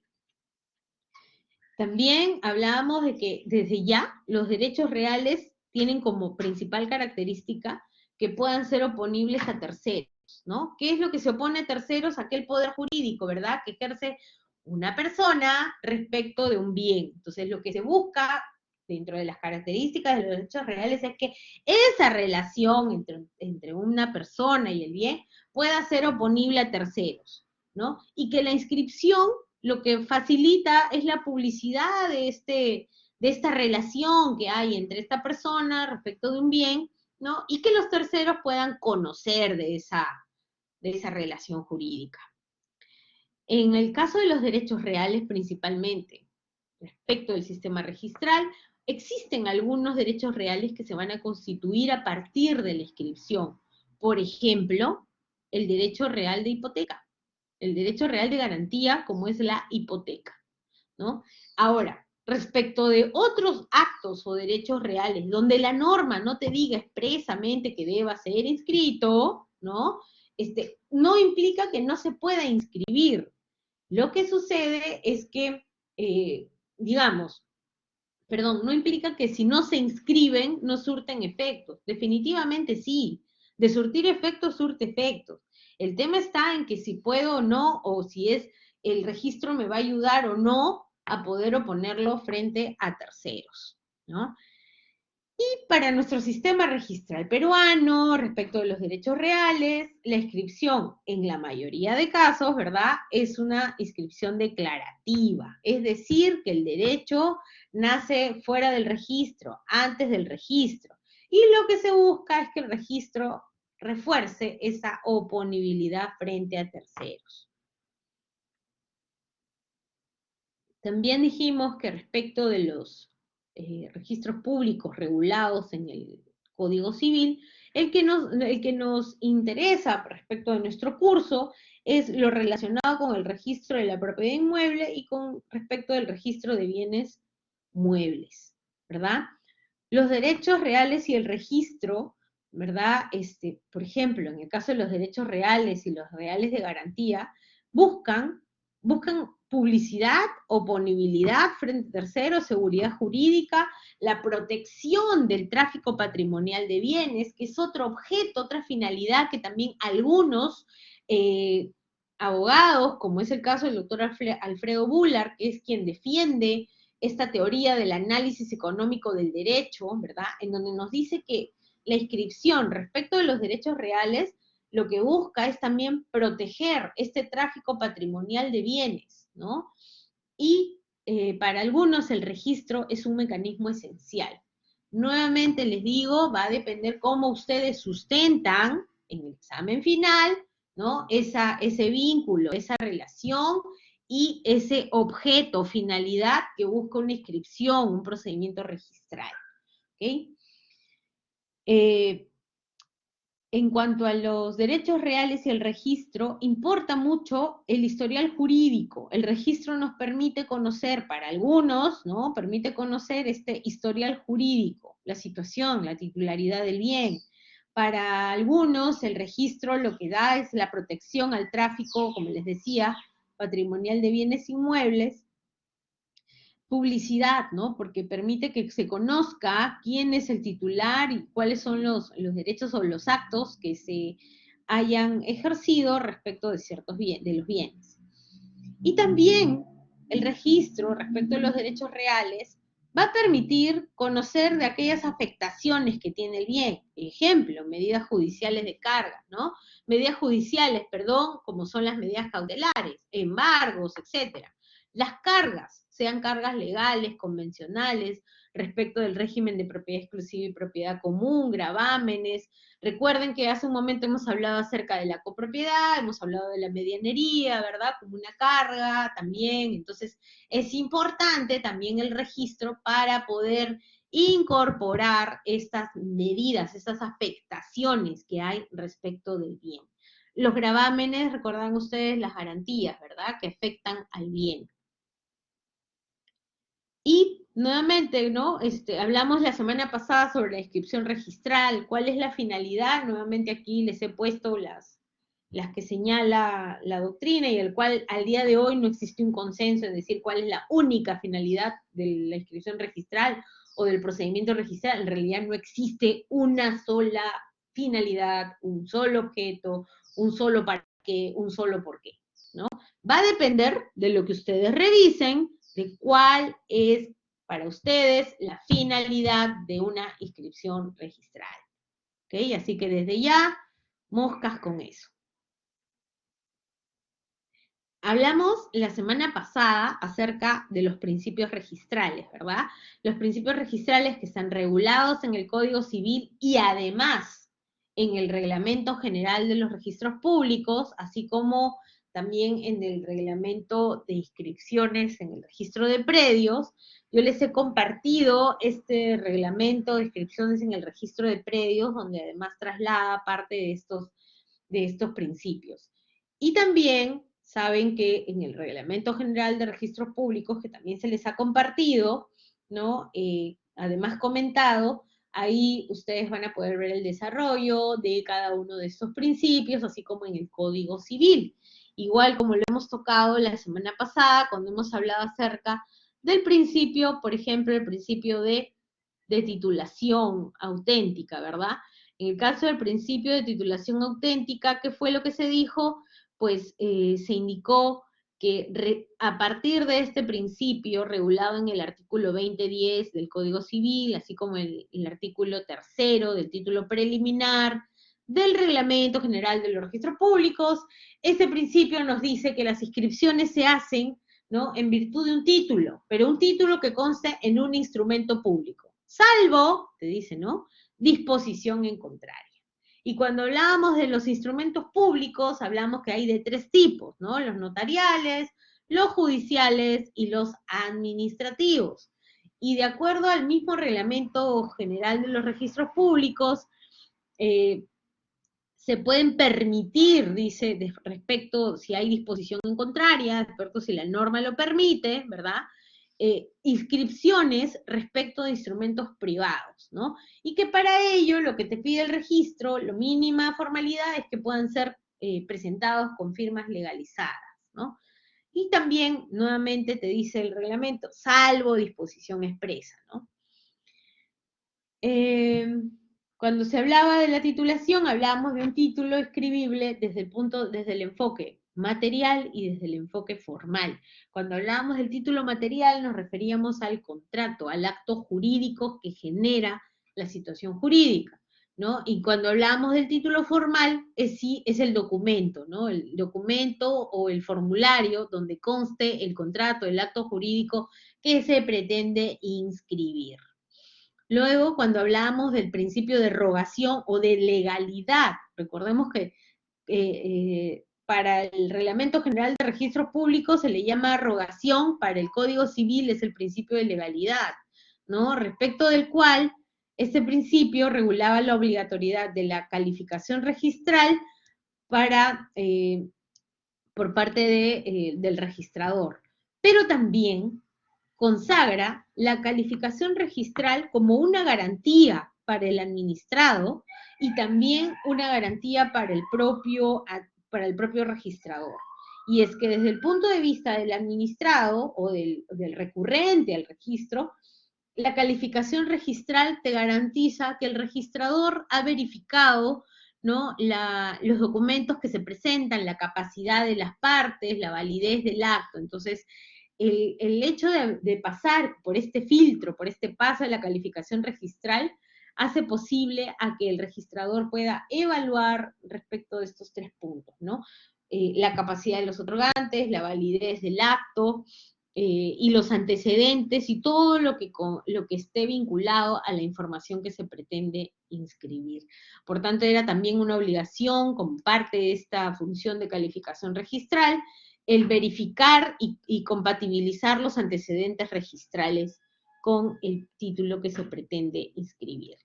Speaker 1: También hablábamos de que desde ya los derechos reales tienen como principal característica que puedan ser oponibles a terceros, ¿no? ¿Qué es lo que se opone a terceros? Aquel poder jurídico, ¿verdad?, que ejerce una persona respecto de un bien. Entonces, lo que se busca dentro de las características de los derechos reales es que esa relación entre una persona y el bien pueda ser oponible a terceros, ¿no? Y que la inscripción lo que facilita es la publicidad de esta relación que hay entre esta persona respecto de un bien, ¿no? Y que los terceros puedan conocer de esa relación jurídica. En el caso de los derechos reales principalmente, respecto del sistema registral, existen algunos derechos reales que se van a constituir a partir de la inscripción. Por ejemplo, el derecho real de hipoteca. el derecho real de garantía, como es la hipoteca, ¿no? Ahora, respecto de otros actos o derechos reales, donde la norma no te diga expresamente que deba ser inscrito, ¿no? No implica que no se pueda inscribir. Lo que sucede es que, digamos, perdón, no implica que si no se inscriben no surten efectos. Definitivamente sí. De surtir efectos, surte efectos. El tema está en que si puedo o no, o si es el registro me va a ayudar o no a poder oponerlo frente a terceros, ¿no? Y para nuestro sistema registral peruano, respecto de los derechos reales, la inscripción en la mayoría de casos, ¿verdad? Es una inscripción declarativa, es decir, que el derecho nace fuera del registro, antes del registro. Y lo que se busca es que el registro refuerce esa oponibilidad frente a terceros. También dijimos que respecto de los registros públicos regulados en el Código Civil, el que nos interesa respecto de nuestro curso es lo relacionado con el registro de la propiedad inmueble y con respecto del registro de bienes muebles, ¿verdad? Los derechos reales y el registro, ¿verdad? Por ejemplo, en el caso de los derechos reales y los reales de garantía, buscan publicidad, oponibilidad frente a terceros, seguridad jurídica, la protección del tráfico patrimonial de bienes, que es otro objeto, otra finalidad que también algunos abogados, como es el caso del doctor Alfredo Bullard, que es quien defiende esta teoría del análisis económico del derecho, ¿verdad? En donde nos dice que la inscripción respecto de los derechos reales lo que busca es también proteger este tráfico patrimonial de bienes, ¿no? Y para algunos el registro es un mecanismo esencial. Nuevamente les digo, va a depender cómo ustedes sustentan en el examen final, ¿no? Ese vínculo, esa relación y ese objeto, finalidad que busca una inscripción, un procedimiento registral. ¿Ok? En cuanto a los derechos reales y el registro, importa mucho el historial jurídico. El registro nos permite conocer, para algunos, ¿no? Permite conocer este historial jurídico, la situación, la titularidad del bien. Para algunos, el registro lo que da es la protección al tráfico, como les decía, patrimonial de bienes inmuebles, publicidad, ¿no? Porque permite que se conozca quién es el titular y cuáles son los derechos o los actos que se hayan ejercido respecto de ciertos de los bienes. Y también el registro respecto a los derechos reales va a permitir conocer de aquellas afectaciones que tiene el bien. Ejemplo, medidas judiciales de carga, ¿no? Medidas judiciales, perdón, como son las medidas cautelares, embargos, etcétera. Las cargas, sean cargas legales, convencionales, respecto del régimen de propiedad exclusiva y propiedad común, gravámenes. Recuerden que hace un momento hemos hablado acerca de la copropiedad, hemos hablado de la medianería, ¿verdad? Como una carga también. Entonces, es importante también el registro para poder incorporar estas medidas, estas afectaciones que hay respecto del bien. Los gravámenes, recuerdan ustedes las garantías, ¿verdad? Que afectan al bien. Y nuevamente, ¿no? Hablamos la semana pasada sobre la inscripción registral, cuál es la finalidad, nuevamente aquí les he puesto las que señala la doctrina y el cual al día de hoy no existe un consenso en decir cuál es la única finalidad de la inscripción registral o del procedimiento registral. En realidad no existe una sola finalidad, un solo objeto, un solo para qué, un solo por qué, ¿no? Va a depender de lo que ustedes revisen, de cuál es para ustedes la finalidad de una inscripción registral. ¿Ok? Así que desde ya, moscas con eso. Hablamos la semana pasada acerca de los principios registrales, ¿verdad? Los principios registrales que están regulados en el Código Civil y además en el Reglamento General de los Registros Públicos, así como también en el reglamento de inscripciones en el registro de predios. Yo les he compartido este reglamento de inscripciones en el registro de predios, donde además traslada parte de estos principios. Y también saben que en el Reglamento General de Registros Públicos, que también se les ha compartido, ¿no? Además comentado, ahí ustedes van a poder ver el desarrollo de cada uno de estos principios, así como en el Código Civil. Igual como lo hemos tocado la semana pasada, cuando hemos hablado acerca del principio, por ejemplo, el principio de titulación auténtica, ¿verdad? En el caso del principio de titulación auténtica, ¿qué fue lo que se dijo? Pues se indicó que a partir de este principio regulado en el artículo 2010 del Código Civil, así como el artículo 3 del título preliminar del Reglamento General de los Registros Públicos, este principio nos dice que las inscripciones se hacen, ¿no?, en virtud de un título, pero un título que conste en un instrumento público, salvo, te dice, ¿no?, disposición en contrario. Y cuando hablábamos de los instrumentos públicos, hablamos que hay de 3 tipos, ¿no? Los notariales, los judiciales y los administrativos. Y de acuerdo al mismo Reglamento General de los Registros Públicos, se pueden permitir, dice, respecto si hay disposición en contraria, respecto si la norma lo permite, ¿verdad?, inscripciones respecto de instrumentos privados, ¿no? Y que para ello lo que te pide el registro, la mínima formalidad es que puedan ser presentados con firmas legalizadas, ¿no? Y también, nuevamente, te dice el reglamento, salvo disposición expresa, ¿no? Cuando se hablaba de la titulación, hablábamos de un título escribible desde el enfoque material y desde el enfoque formal. Cuando hablábamos del título material, nos referíamos al contrato, al acto jurídico que genera la situación jurídica, ¿no? Y cuando hablábamos del título formal, es el documento, ¿no? El documento o el formulario donde conste el contrato, el acto jurídico que se pretende inscribir. Luego, cuando hablábamos del principio de rogación o de legalidad, recordemos que para el Reglamento General de Registros Públicos se le llama rogación, para el Código Civil es el principio de legalidad, ¿no? Respecto del cual este principio regulaba la obligatoriedad de la calificación registral por parte del registrador, pero también consagra la calificación registral como una garantía para el administrado y también una garantía para el propio registrador. Y es que desde el punto de vista del administrado o del recurrente al registro, la calificación registral te garantiza que el registrador ha verificado, ¿no?, los documentos que se presentan, la capacidad de las partes, la validez del acto. Entonces, el hecho de pasar por este filtro, por este paso de la calificación registral, hace posible a que el registrador pueda evaluar respecto de estos 3 puntos, ¿no? La capacidad de los otorgantes, la validez del acto, y los antecedentes y todo lo que esté vinculado a la información que se pretende inscribir. Por tanto, era también una obligación, como parte de esta función de calificación registral, el verificar y compatibilizar los antecedentes registrales con el título que se pretende inscribir.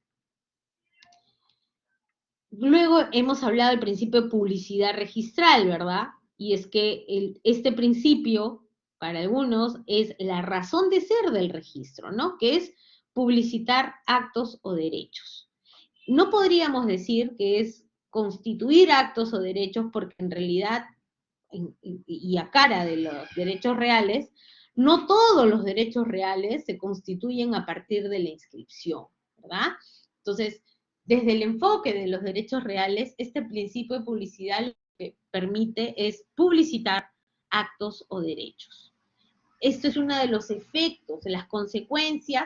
Speaker 1: Luego hemos hablado del principio de publicidad registral, ¿verdad? Y es que este principio, para algunos, es la razón de ser del registro, ¿no? Que es publicitar actos o derechos. No podríamos decir que es constituir actos o derechos porque en realidad, y a cara de los derechos reales, no todos los derechos reales se constituyen a partir de la inscripción, ¿verdad? Entonces, desde el enfoque de los derechos reales, este principio de publicidad lo que permite es publicitar actos o derechos. Esto es uno de los efectos, de las consecuencias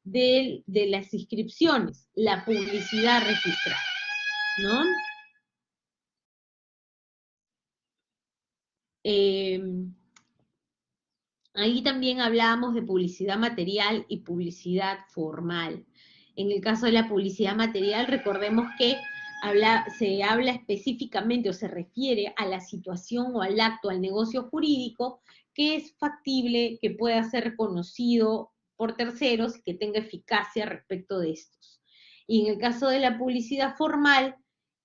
Speaker 1: de las inscripciones, la publicidad registrada, ¿no? Ahí también hablábamos de publicidad material y publicidad formal. En el caso de la publicidad material, recordemos que se habla específicamente o se refiere a la situación o al acto, al negocio jurídico, que es factible, que pueda ser reconocido por terceros y que tenga eficacia respecto de estos. Y en el caso de la publicidad formal,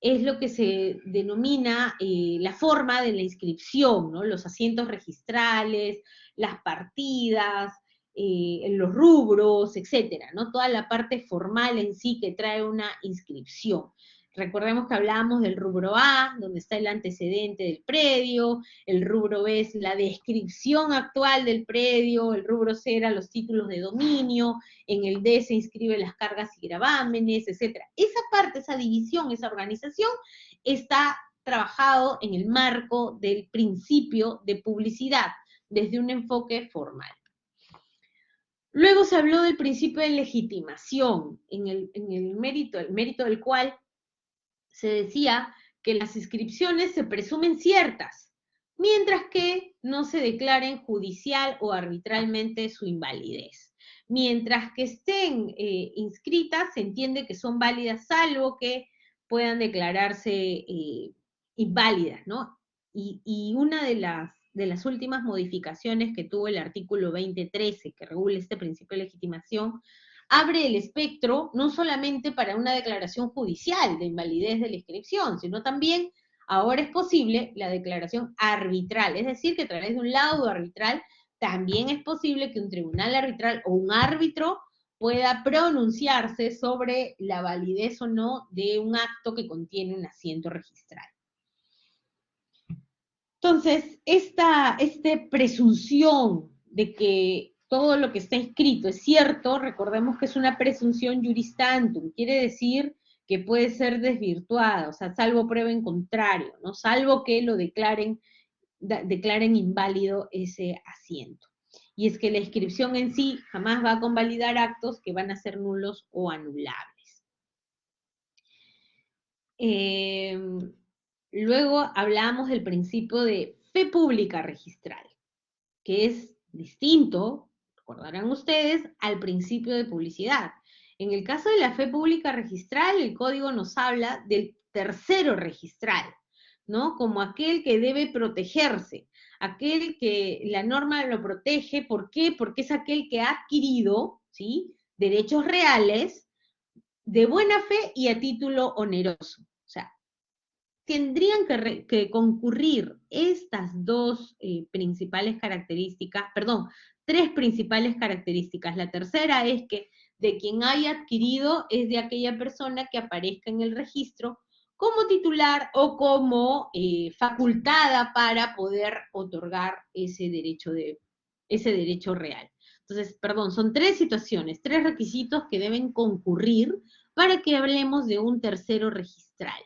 Speaker 1: es lo que se denomina la forma de la inscripción, ¿no? Los asientos registrales, las partidas, los rubros, etcétera, ¿no? Toda la parte formal en sí que trae una inscripción. Recordemos que hablábamos del rubro A, donde está el antecedente del predio, el rubro B es la descripción actual del predio, el rubro C era los títulos de dominio, en el D se inscriben las cargas y gravámenes, etc. Esa parte, esa división, esa organización está trabajado en el marco del principio de publicidad, desde un enfoque formal. Luego se habló del principio de legitimación, en el mérito del cual se decía que las inscripciones se presumen ciertas, mientras que no se declaren judicial o arbitralmente su invalidez. Mientras que estén inscritas, se entiende que son válidas, salvo que puedan declararse inválidas, ¿no? Y una de las últimas modificaciones que tuvo el artículo 2013, que regula este principio de legitimación, abre el espectro no solamente para una declaración judicial de invalidez de la inscripción, sino también ahora es posible la declaración arbitral, es decir, que a través de un laudo arbitral también es posible que un tribunal arbitral o un árbitro pueda pronunciarse sobre la validez o no de un acto que contiene un asiento registral. Entonces, esta presunción de que todo lo que está escrito es cierto, recordemos que es una presunción juris tantum, quiere decir que puede ser desvirtuada, o sea, salvo prueba en contrario, ¿no? Salvo que lo declaren inválido ese asiento. Y es que la inscripción en sí jamás va a convalidar actos que van a ser nulos o anulables. Luego hablábamos del principio de fe pública registral, que es distinto, recordarán ustedes, al principio de publicidad. En el caso de la fe pública registral, el código nos habla del tercero registral, ¿no? Como aquel que debe protegerse, aquel que la norma lo protege. ¿Por qué? Porque es aquel que ha adquirido, ¿sí?, derechos reales de buena fe y a título oneroso. O sea, tendrían que concurrir estas dos principales características, perdón, tres principales características. La tercera es que de quien haya adquirido es de aquella persona que aparezca en el registro como titular o como facultada para poder otorgar ese derecho real. Entonces, perdón, son tres situaciones, tres requisitos que deben concurrir para que hablemos de un tercero registral.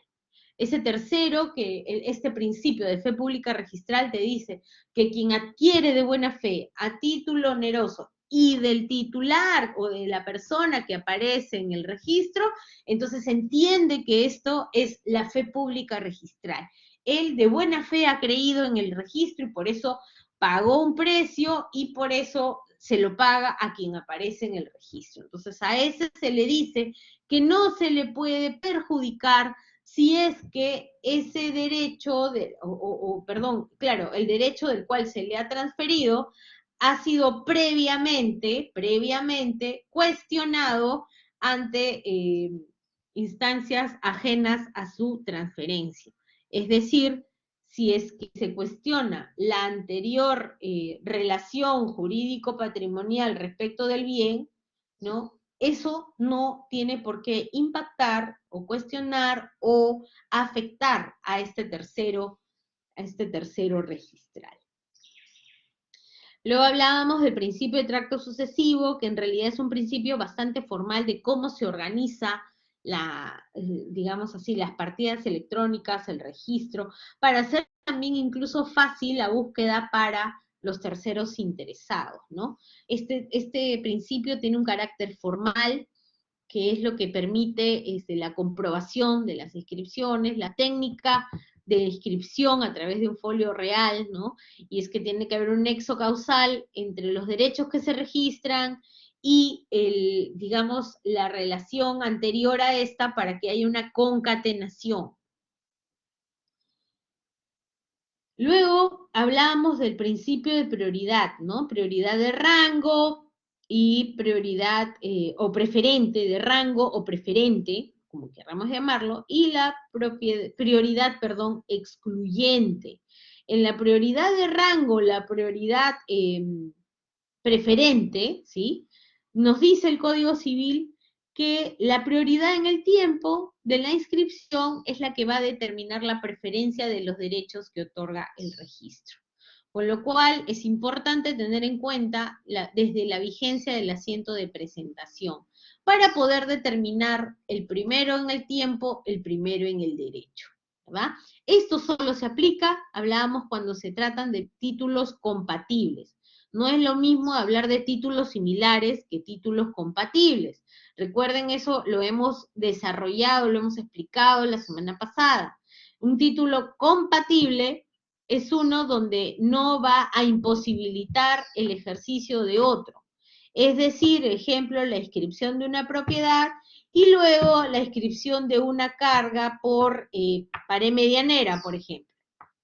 Speaker 1: Ese tercero, que este principio de fe pública registral te dice que quien adquiere de buena fe a título oneroso y del titular o de la persona que aparece en el registro, entonces entiende que esto es la fe pública registral. Él de buena fe ha creído en el registro y por eso pagó un precio y por eso se lo paga a quien aparece en el registro. Entonces a ese se le dice que no se le puede perjudicar si es que ese derecho, el derecho del cual se le ha transferido ha sido previamente cuestionado ante instancias ajenas a su transferencia. Es decir, si es que se cuestiona la anterior relación jurídico-patrimonial respecto del bien, ¿no?, eso no tiene por qué impactar o cuestionar o afectar a este tercero registral. Luego hablábamos del principio de tracto sucesivo, que en realidad es un principio bastante formal de cómo se organiza digamos así, las partidas electrónicas, el registro, para hacer también incluso fácil la búsqueda para los terceros interesados, ¿no? Este principio tiene un carácter formal, que es lo que permite la comprobación de las inscripciones, la técnica de inscripción a través de un folio real, ¿no? Y es que tiene que haber un nexo causal entre los derechos que se registran y, digamos, la relación anterior a esta para que haya una concatenación. Luego hablábamos del principio de prioridad, ¿no? Prioridad de rango y prioridad o preferente de rango o preferente, como queramos llamarlo, y la prioridad, excluyente. En la prioridad de rango, la prioridad preferente, ¿sí? Nos dice el Código Civil que la prioridad en el tiempo de la inscripción es la que va a determinar la preferencia de los derechos que otorga el registro. Con lo cual es importante tener en cuenta desde la vigencia del asiento de presentación, para poder determinar el primero en el tiempo, el primero en el derecho, ¿verdad? Esto solo se aplica, hablábamos cuando se tratan de títulos compatibles. No es lo mismo hablar de títulos similares que títulos compatibles. Recuerden eso, lo hemos desarrollado, lo hemos explicado la semana pasada. Un título compatible es uno donde no va a imposibilitar el ejercicio de otro. Es decir, ejemplo, la inscripción de una propiedad y luego la inscripción de una carga por pared medianera, por ejemplo.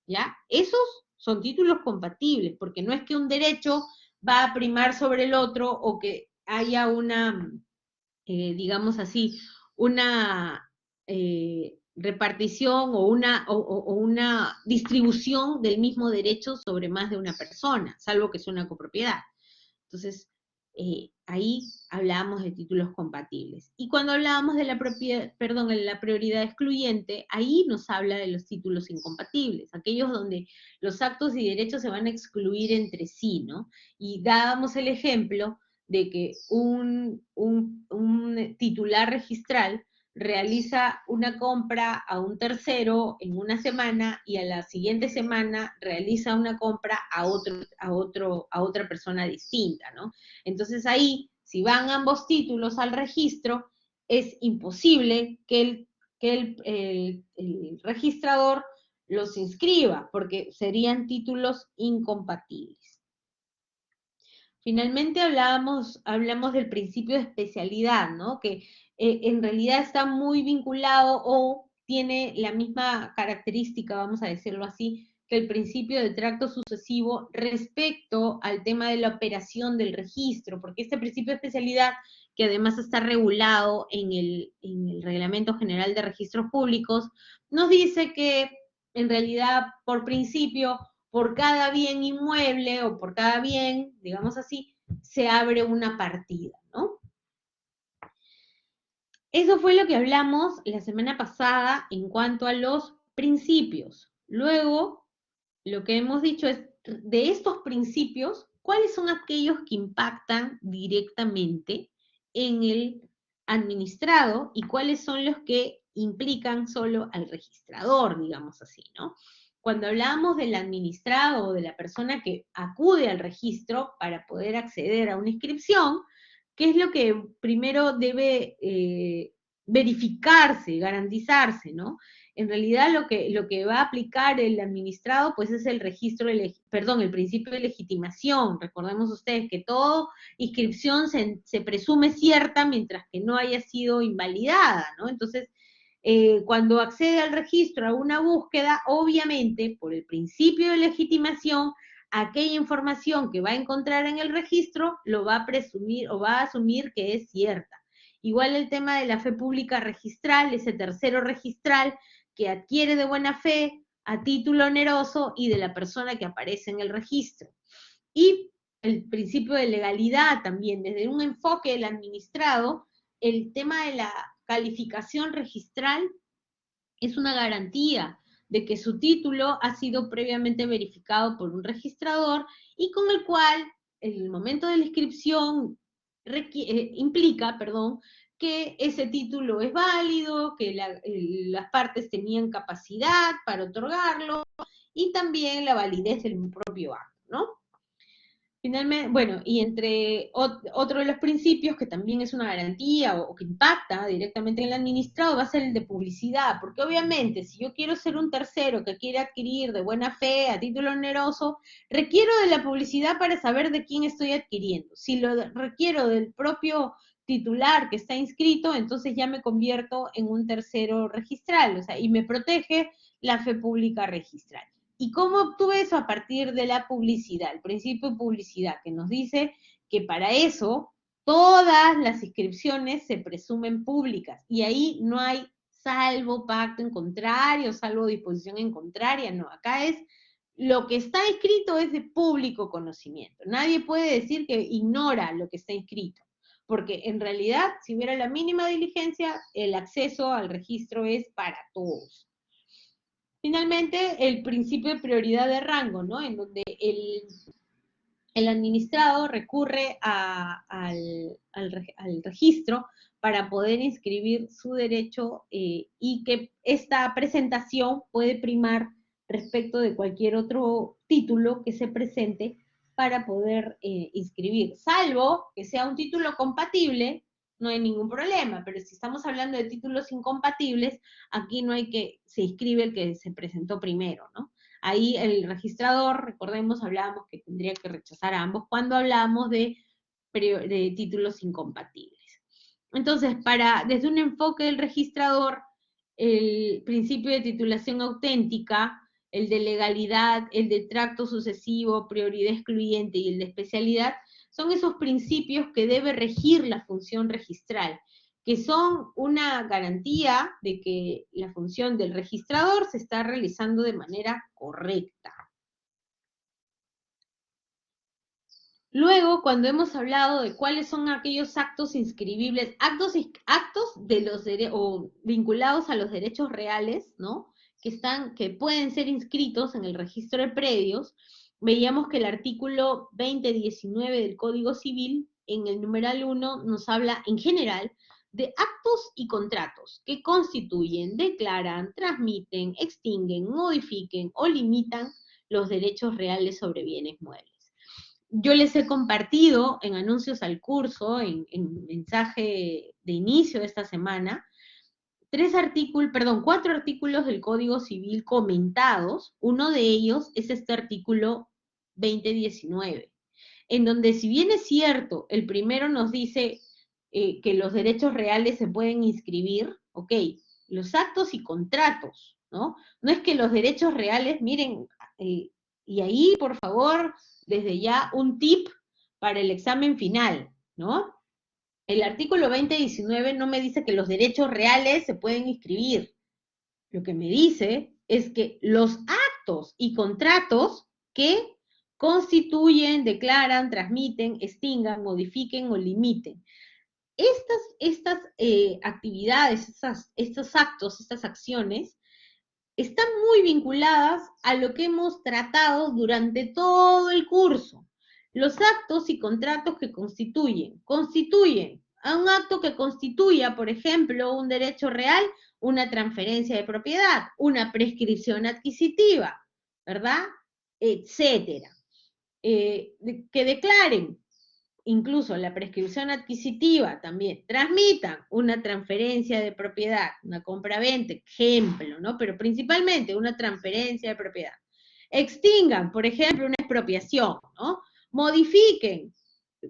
Speaker 1: ¿Ya? Esos son títulos compatibles, porque no es que un derecho va a primar sobre el otro o que haya una, digamos así, una repartición o una distribución del mismo derecho sobre más de una persona, salvo que sea una copropiedad. Entonces, ahí hablábamos de títulos compatibles. Y cuando hablábamos de la prioridad excluyente, ahí nos habla de los títulos incompatibles, aquellos donde los actos y derechos se van a excluir entre sí, ¿no? Y dábamos el ejemplo de que un titular registral realiza una compra a un tercero en una semana y a la siguiente semana realiza una compra a otra persona distinta, ¿no? Entonces ahí, si van ambos títulos al registro, es imposible que el registrador los inscriba, porque serían títulos incompatibles. Finalmente hablamos del principio de especialidad, ¿no? Que en realidad está muy vinculado o tiene la misma característica, vamos a decirlo así, que el principio de tracto sucesivo respecto al tema de la operación del registro, porque este principio de especialidad, que además está regulado en el Reglamento General de Registros Públicos, nos dice que en realidad, por principio, por cada bien inmueble o por cada bien, digamos así, se abre una partida, ¿no? Eso fue lo que hablamos la semana pasada en cuanto a los principios. Luego, lo que hemos dicho es, de estos principios, ¿cuáles son aquellos que impactan directamente en el administrado y cuáles son los que implican solo al registrador, digamos así, ¿no? Cuando hablamos del administrado o de la persona que acude al registro para poder acceder a una inscripción, ¿qué es lo que primero debe verificarse, garantizarse, ¿no? En realidad lo que va a aplicar el administrado, pues es el el principio de legitimación. Recordemos ustedes que toda inscripción se presume cierta mientras que no haya sido invalidada, ¿no? Entonces, cuando accede al registro a una búsqueda, obviamente, por el principio de legitimación, aquella información que va a encontrar en el registro lo va a presumir o va a asumir que es cierta. Igual el tema de la fe pública registral, ese tercero registral que adquiere de buena fe a título oneroso y de la persona que aparece en el registro. Y el principio de legalidad también, desde un enfoque del administrado, el tema de la calificación registral es una garantía de que su título ha sido previamente verificado por un registrador y con el cual el momento de la inscripción implica, que ese título es válido, que las partes tenían capacidad para otorgarlo y también la validez del propio acto, ¿no? Finalmente, bueno, y entre otro de los principios que también es una garantía o que impacta directamente en el administrado va a ser el de publicidad, porque obviamente si yo quiero ser un tercero que quiere adquirir de buena fe a título oneroso, requiero de la publicidad para saber de quién estoy adquiriendo. Si lo requiero del propio titular que está inscrito, entonces ya me convierto en un tercero registral, o sea, y me protege la fe pública registral. ¿Y cómo obtuve eso? A partir de la publicidad, el principio de publicidad, que nos dice que para eso todas las inscripciones se presumen públicas, y ahí no hay salvo pacto en contrario, salvo disposición en contraria, no, acá es lo que está escrito es de público conocimiento. Nadie puede decir que ignora lo que está escrito, porque en realidad, si hubiera la mínima diligencia, el acceso al registro es para todos. Finalmente, el principio de prioridad de rango, ¿no? En donde el administrado recurre al registro para poder inscribir su derecho y que esta presentación puede primar respecto de cualquier otro título que se presente para poder inscribir, salvo que sea un título compatible, no hay ningún problema, pero si estamos hablando de títulos incompatibles, aquí no hay que, se inscribe el que se presentó primero, ¿no? Ahí el registrador, recordemos, hablábamos que tendría que rechazar a ambos cuando hablábamos de títulos incompatibles. Entonces, desde un enfoque del registrador, el principio de titulación auténtica, el de legalidad, el de tracto sucesivo, prioridad excluyente y el de especialidad, son esos principios que debe regir la función registral, que son una garantía de que la función del registrador se está realizando de manera correcta. Luego, cuando hemos hablado de cuáles son aquellos actos inscribibles, actos de los o vinculados a los derechos reales, ¿no? Que pueden ser inscritos en el registro de predios, veíamos que el artículo 2019 del Código Civil, en el numeral 1, nos habla en general de actos y contratos que constituyen, declaran, transmiten, extinguen, modifiquen o limitan los derechos reales sobre bienes muebles. Yo les he compartido en anuncios al curso, en mensaje de inicio de esta semana, 4 artículos del Código Civil comentados. Uno de ellos es este artículo 2019, en donde, si bien es cierto, el primero nos dice que los derechos reales se pueden inscribir, ok, los actos y contratos, ¿no? No es que los derechos reales, miren, y ahí, por favor, desde ya un tip para el examen final, ¿no? El artículo 2019 no me dice que los derechos reales se pueden inscribir. Lo que me dice es que los actos y contratos que constituyen, declaran, transmiten, extingan, modifiquen o limiten. Estas actividades, estos actos, estas acciones, están muy vinculadas a lo que hemos tratado durante todo el curso. Los actos y contratos que constituyen a un acto que constituya, por ejemplo, un derecho real, una transferencia de propiedad, una prescripción adquisitiva, ¿verdad? Etcétera. Que declaren incluso la prescripción adquisitiva también, transmitan una transferencia de propiedad, una compra-venta, ejemplo, ¿no? Pero principalmente una transferencia de propiedad. Extingan, por ejemplo, una expropiación, ¿no? Modifiquen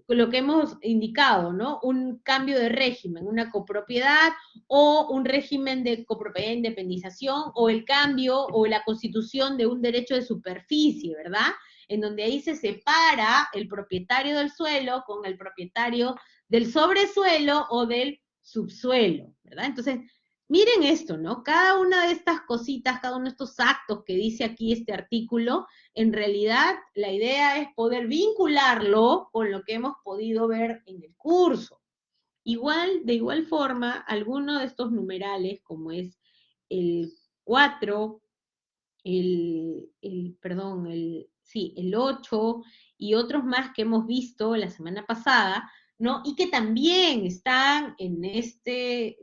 Speaker 1: lo que hemos indicado, ¿no? Un cambio de régimen, una copropiedad o un régimen de copropiedad de independización o el cambio o la constitución de un derecho de superficie, ¿verdad? En donde ahí se separa el propietario del suelo con el propietario del sobresuelo o del subsuelo, ¿verdad? Entonces, miren esto, ¿no? Cada una de estas cositas, cada uno de estos actos que dice aquí este artículo, en realidad la idea es poder vincularlo con lo que hemos podido ver en el curso. De igual forma, algunos de estos numerales, como es el 4, el 8 y otros más que hemos visto la semana pasada, ¿no? Y que también están en este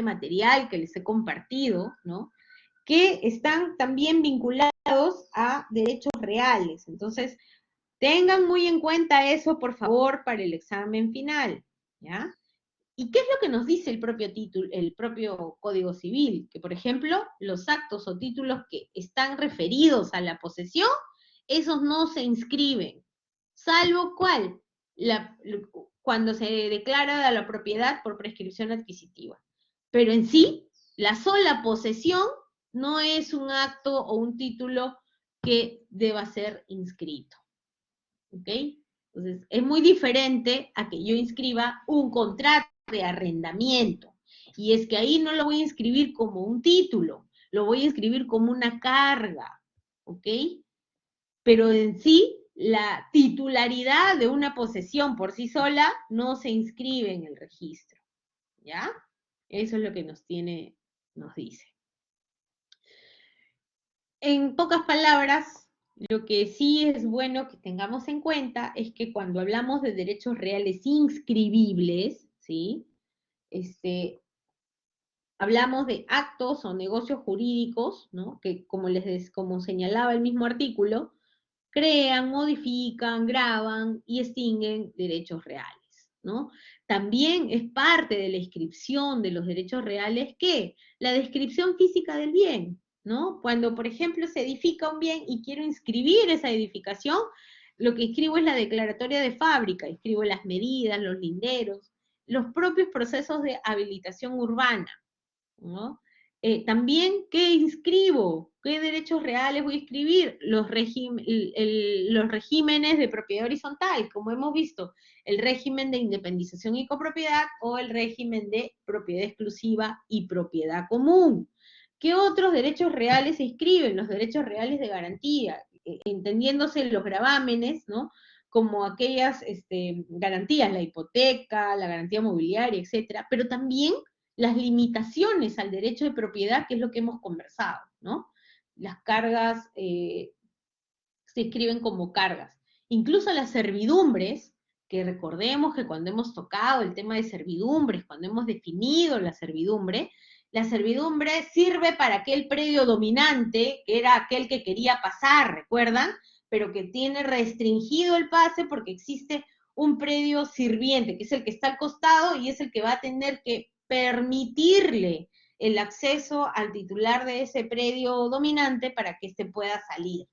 Speaker 1: material que les he compartido, ¿no? Que están también vinculados a derechos reales. Entonces, tengan muy en cuenta eso, por favor, para el examen final, ¿ya? ¿Y qué es lo que nos dice el propio título, el propio Código Civil? Que, por ejemplo, los actos o títulos que están referidos a la posesión, esos no se inscriben, salvo cuál, cuando se declara la propiedad por prescripción adquisitiva. Pero en sí, la sola posesión no es un acto o un título que deba ser inscrito. ¿Ok? Entonces, es muy diferente a que yo inscriba un contrato de arrendamiento. Y es que ahí no lo voy a inscribir como un título, lo voy a inscribir como una carga, ¿ok? Pero en sí, la titularidad de una posesión por sí sola no se inscribe en el registro, ¿ya? Eso es lo que nos dice. En pocas palabras, lo que sí es bueno que tengamos en cuenta es que cuando hablamos de derechos reales inscribibles, ¿sí? Hablamos de actos o negocios jurídicos, ¿no? Que como señalaba el mismo artículo, crean, modifican, graban y extinguen derechos reales, ¿no? También es parte de la inscripción de los derechos reales que la descripción física del bien, ¿no? Cuando, por ejemplo, se edifica un bien y quiero inscribir esa edificación, lo que inscribo es la declaratoria de fábrica, inscribo las medidas, los linderos, los propios procesos de habilitación urbana, ¿no? También, ¿qué inscribo? ¿Qué derechos reales voy a inscribir? Los regímenes de propiedad horizontal, como hemos visto, el régimen de independización y copropiedad o el régimen de propiedad exclusiva y propiedad común. ¿Qué otros derechos reales se inscriben? Los derechos reales de garantía, entendiéndose los gravámenes, ¿no? Como aquellas garantías, la hipoteca, la garantía mobiliaria, etcétera, pero también las limitaciones al derecho de propiedad, que es lo que hemos conversado, ¿no? Las cargas se escriben como cargas. Incluso las servidumbres, que recordemos que cuando hemos tocado el tema de servidumbres, cuando hemos definido la servidumbre sirve para aquel predio dominante, que era aquel que quería pasar, ¿recuerdan? Pero que tiene restringido el pase porque existe un predio sirviente, que es el que está al costado y es el que va a tener que permitirle el acceso al titular de ese predio dominante para que éste pueda salir,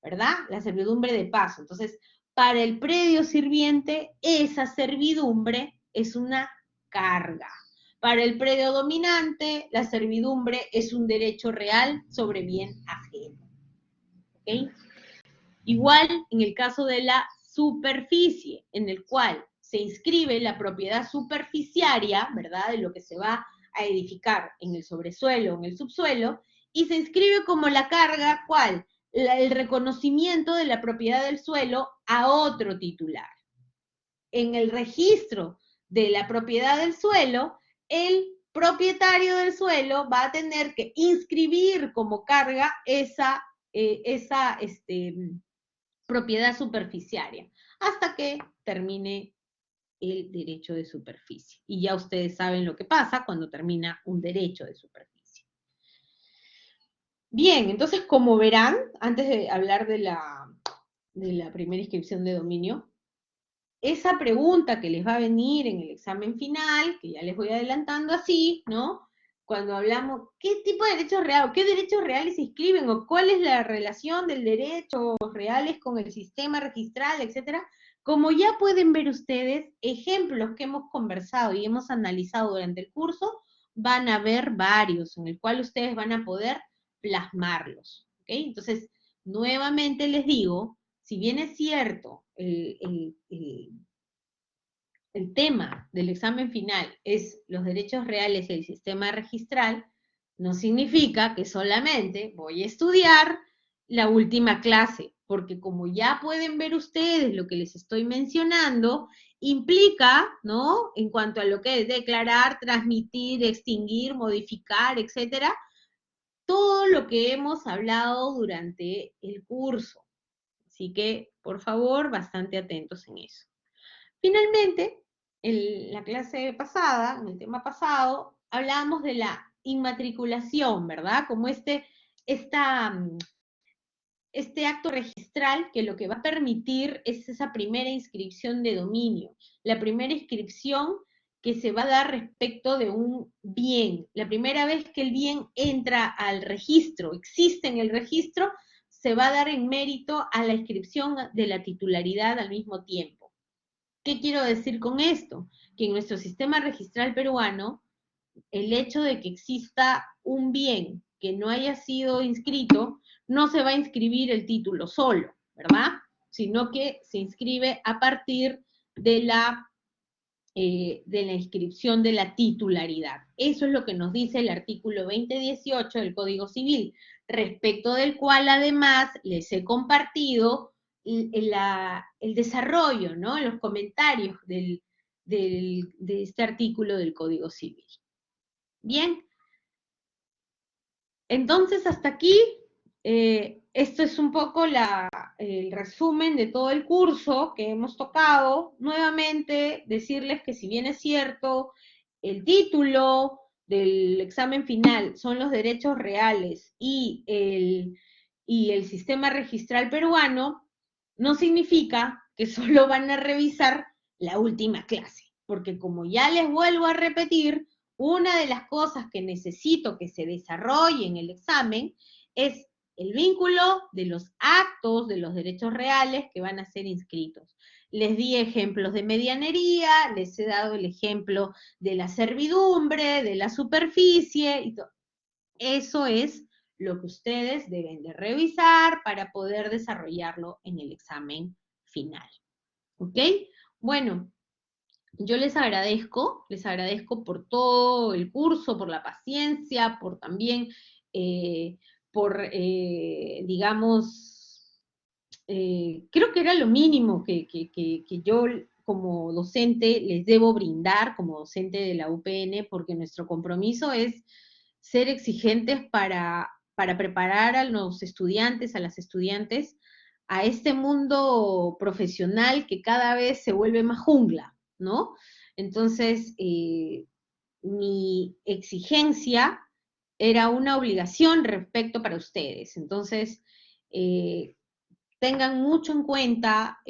Speaker 1: ¿verdad? La servidumbre de paso. Entonces, para el predio sirviente, esa servidumbre es una carga. Para el predio dominante, la servidumbre es un derecho real sobre bien ajeno. ¿Ok? Igual en el caso de la superficie, en el cual se inscribe la propiedad superficiaria, ¿verdad? De lo que se va a edificar en el sobresuelo o en el subsuelo, y se inscribe como la carga, ¿cuál? El reconocimiento de la propiedad del suelo a otro titular. En el registro de la propiedad del suelo, el propietario del suelo va a tener que inscribir como carga esa propiedad superficiaria, hasta que termine el derecho de superficie. Y ya ustedes saben lo que pasa cuando termina un derecho de superficie. Bien, entonces como verán, antes de hablar de la primera inscripción de dominio, esa pregunta que les va a venir en el examen final, que ya les voy adelantando así, ¿no? Cuando hablamos, ¿qué tipo de derechos reales, qué derechos reales se inscriben, o cuál es la relación del derecho reales con el sistema registral, etcétera? Como ya pueden ver ustedes, ejemplos que hemos conversado y hemos analizado durante el curso, van a ver varios, en el cual ustedes van a poder plasmarlos, ¿ok? Entonces, nuevamente les digo, si bien es cierto, el tema del examen final es los derechos reales y el sistema registral, no significa que solamente voy a estudiar la última clase, porque como ya pueden ver ustedes lo que les estoy mencionando, implica, ¿no? En cuanto a lo que es declarar, transmitir, extinguir, modificar, etcétera, todo lo que hemos hablado durante el curso. Así que, por favor, bastante atentos en eso. Finalmente, en la clase pasada, en el tema pasado, hablábamos de la inmatriculación, ¿verdad? Como este acto registral que lo que va a permitir es esa primera inscripción de dominio, la primera inscripción que se va a dar respecto de un bien. La primera vez que el bien entra al registro, existe en el registro, se va a dar en mérito a la inscripción de la titularidad al mismo tiempo. ¿Qué quiero decir con esto? Que en nuestro sistema registral peruano, el hecho de que exista un bien que no haya sido inscrito, no se va a inscribir el título solo, ¿verdad? sino que se inscribe a partir de la inscripción de la titularidad. Eso es lo que nos dice el artículo 2018 del Código Civil, respecto del cual además les he compartido el desarrollo, ¿no? Los comentarios de este artículo del Código Civil. Bien, entonces hasta aquí, esto es un poco el resumen de todo el curso que hemos tocado. Nuevamente, decirles que si bien es cierto, el título del examen final son los derechos reales y el sistema registral peruano, no significa que solo van a revisar la última clase, porque como ya les vuelvo a repetir, una de las cosas que necesito que se desarrolle en el examen es el vínculo de los actos de los derechos reales que van a ser inscritos. Les di ejemplos de medianería, les he dado el ejemplo de la servidumbre, de la superficie, y todo. Eso es lo que ustedes deben de revisar para poder desarrollarlo en el examen final. ¿Ok? Bueno, yo les agradezco por todo el curso, por la paciencia, por también, digamos, creo que era lo mínimo que yo como docente les debo brindar, como docente de la UPN, porque nuestro compromiso es ser exigentes para preparar a los estudiantes, a las estudiantes, a este mundo profesional que cada vez se vuelve más jungla, ¿no? Entonces, mi exigencia era una obligación respecto para ustedes. Entonces, tengan mucho en cuenta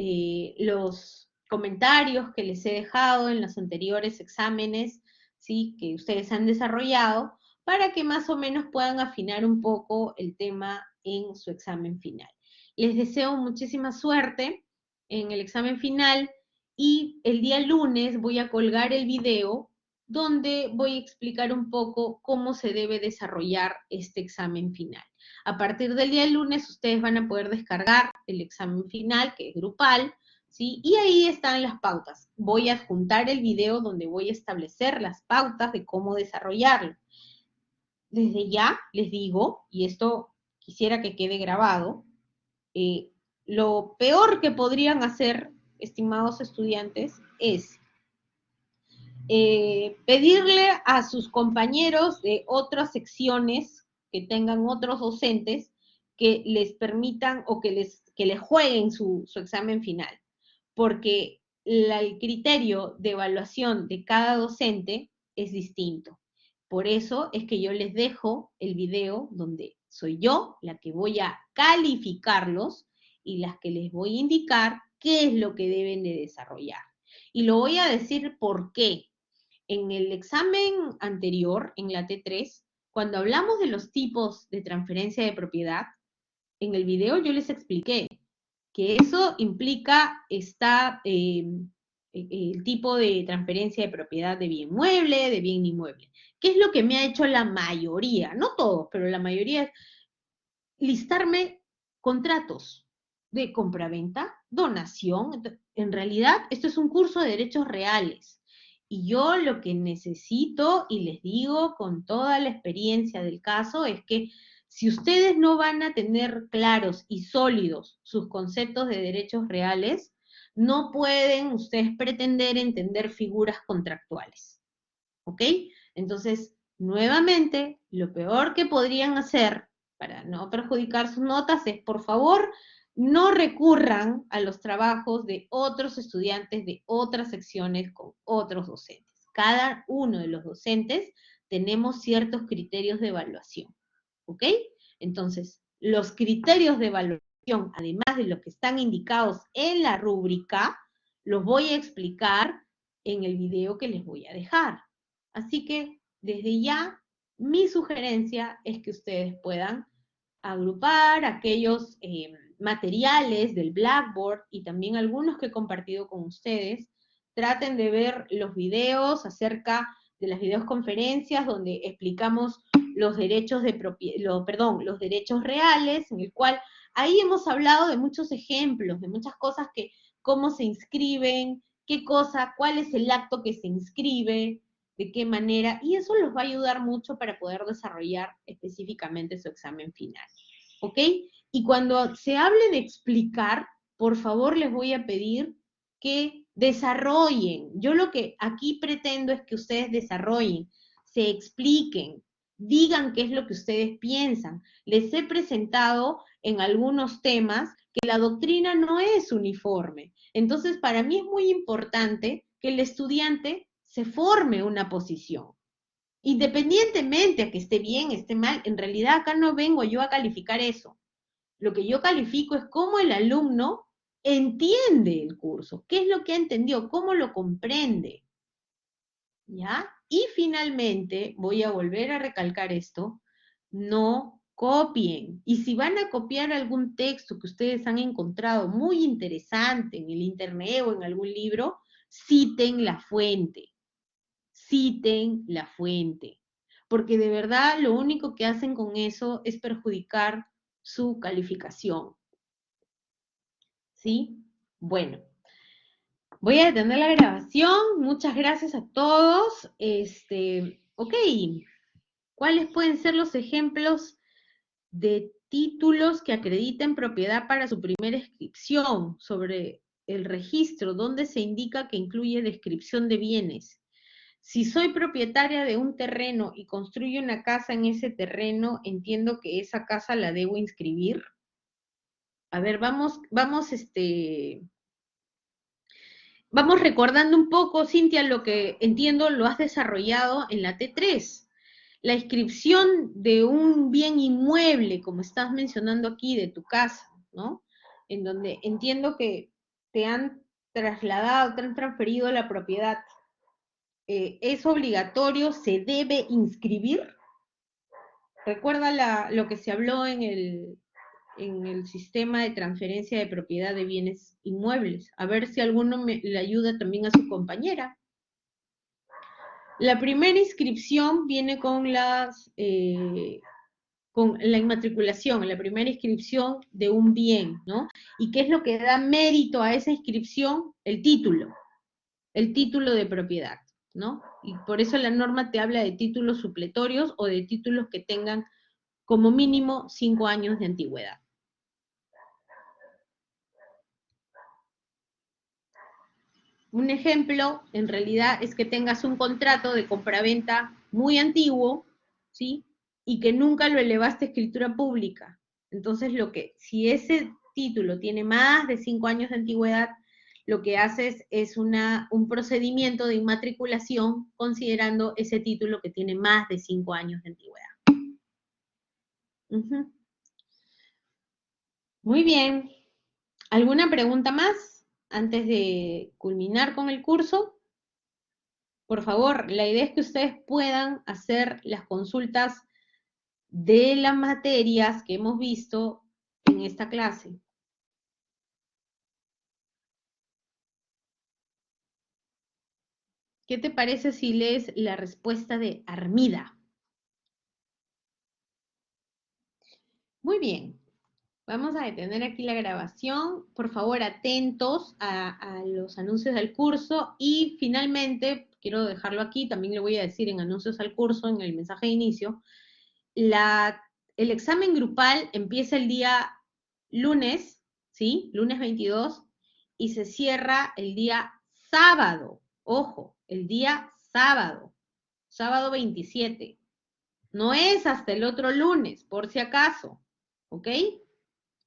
Speaker 1: los comentarios que les he dejado en los anteriores exámenes, ¿sí? Que ustedes han desarrollado, para que más o menos puedan afinar un poco el tema en su examen final. Les deseo muchísima suerte en el examen final y el día lunes voy a colgar el video donde voy a explicar un poco cómo se debe desarrollar este examen final. A partir del día lunes ustedes van a poder descargar el examen final, que es grupal, ¿sí? Y ahí están las pautas. Voy a adjuntar el video donde voy a establecer las pautas de cómo desarrollarlo. Desde ya les digo, y esto quisiera que quede grabado, lo peor que podrían hacer, estimados estudiantes, es pedirle a sus compañeros de otras secciones que tengan otros docentes que les permitan o que les jueguen su examen final, porque el criterio de evaluación de cada docente es distinto. Por eso es que yo les dejo el video donde soy yo la que voy a calificarlos y las que les voy a indicar qué es lo que deben de desarrollar. Y lo voy a decir por qué. En el examen anterior, en la T3, cuando hablamos de los tipos de transferencia de propiedad, en el video yo les expliqué que eso implica el tipo de transferencia de propiedad de bien mueble, de bien inmueble. ¿Qué es lo que me ha hecho la mayoría? No todos, pero la mayoría es listarme contratos de compraventa, donación. En realidad, esto es un curso de derechos reales. Y yo lo que necesito, y les digo con toda la experiencia del caso, es que si ustedes no van a tener claros y sólidos sus conceptos de derechos reales, no pueden ustedes pretender entender figuras contractuales. ¿Ok? Entonces, nuevamente, lo peor que podrían hacer para no perjudicar sus notas es, por favor, no recurran a los trabajos de otros estudiantes de otras secciones con otros docentes. Cada uno de los docentes tenemos ciertos criterios de evaluación, ¿ok? Entonces, los criterios de evaluación, además de los que están indicados en la rúbrica, los voy a explicar en el video que les voy a dejar. Así que, desde ya, mi sugerencia es que ustedes puedan agrupar aquellos materiales del Blackboard y también algunos que he compartido con ustedes. Traten de ver los videos acerca de las videoconferencias donde explicamos los derechos los derechos reales, en el cual Ahí hemos hablado de muchos ejemplos, de muchas cosas que, cómo se inscriben, qué cosa, cuál es el acto que se inscribe, de qué manera, y eso los va a ayudar mucho para poder desarrollar específicamente su examen final. ¿Ok? Y cuando se hable de explicar, por favor les voy a pedir que desarrollen. Yo lo que aquí pretendo es que ustedes desarrollen, se expliquen, digan qué es lo que ustedes piensan. Les he presentado en algunos temas que la doctrina no es uniforme. Entonces, para mí es muy importante que el estudiante se forme una posición. Independientemente a que esté bien, esté mal, en realidad acá no vengo yo a calificar eso. Lo que yo califico es cómo el alumno entiende el curso, qué es lo que ha entendido, cómo lo comprende. ¿Ya? Y finalmente, voy a volver a recalcar esto, no copien. Y si van a copiar algún texto que ustedes han encontrado muy interesante en el internet o en algún libro, citen la fuente. Citen la fuente. Porque de verdad lo único que hacen con eso es perjudicar su calificación. ¿Sí? Bueno, voy a detener la grabación. Muchas gracias a todos. Ok, ¿cuáles pueden ser los ejemplos de títulos que acrediten propiedad para su primera inscripción sobre el registro, donde se indica que incluye descripción de bienes? Si soy propietaria de un terreno y construyo una casa en ese terreno, entiendo que esa casa la debo inscribir. A ver, vamos recordando un poco, Cintia, lo que entiendo lo has desarrollado en la T3. La inscripción de un bien inmueble, como estás mencionando aquí, de tu casa, ¿no? En donde entiendo que te han trasladado, te han transferido la propiedad. ¿Es obligatorio? ¿Se debe inscribir? Recuerda lo que se habló en el sistema de transferencia de propiedad de bienes inmuebles. A ver si alguno le ayuda también a su compañera. La primera inscripción viene con la inmatriculación, la primera inscripción de un bien, ¿no? ¿Y qué es lo que da mérito a esa inscripción? El título de propiedad, ¿no? Y por eso la norma te habla de títulos supletorios o de títulos que tengan como mínimo 5 años de antigüedad. Un ejemplo, en realidad, es que tengas un contrato de compraventa muy antiguo, ¿sí? Y que nunca lo elevaste a escritura pública. Entonces, si ese título tiene más de 5 años de antigüedad, lo que haces es un procedimiento de inmatriculación considerando ese título que tiene más de 5 años de antigüedad. Muy bien. ¿Alguna pregunta más antes de culminar con el curso? Por favor, la idea es que ustedes puedan hacer las consultas de las materias que hemos visto en esta clase. ¿Qué te parece si lees la respuesta de Armida? Muy bien. Vamos a detener aquí la grabación. Por favor, atentos a los anuncios del curso. Y finalmente, quiero dejarlo aquí, también le voy a decir en anuncios al curso, en el mensaje de inicio, el examen grupal empieza el día lunes, ¿sí? Lunes 22, y se cierra el día sábado. Ojo, el día sábado, sábado 27. No es hasta el otro lunes, por si acaso, ¿ok?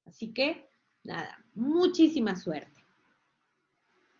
Speaker 1: Así que, nada, muchísima suerte.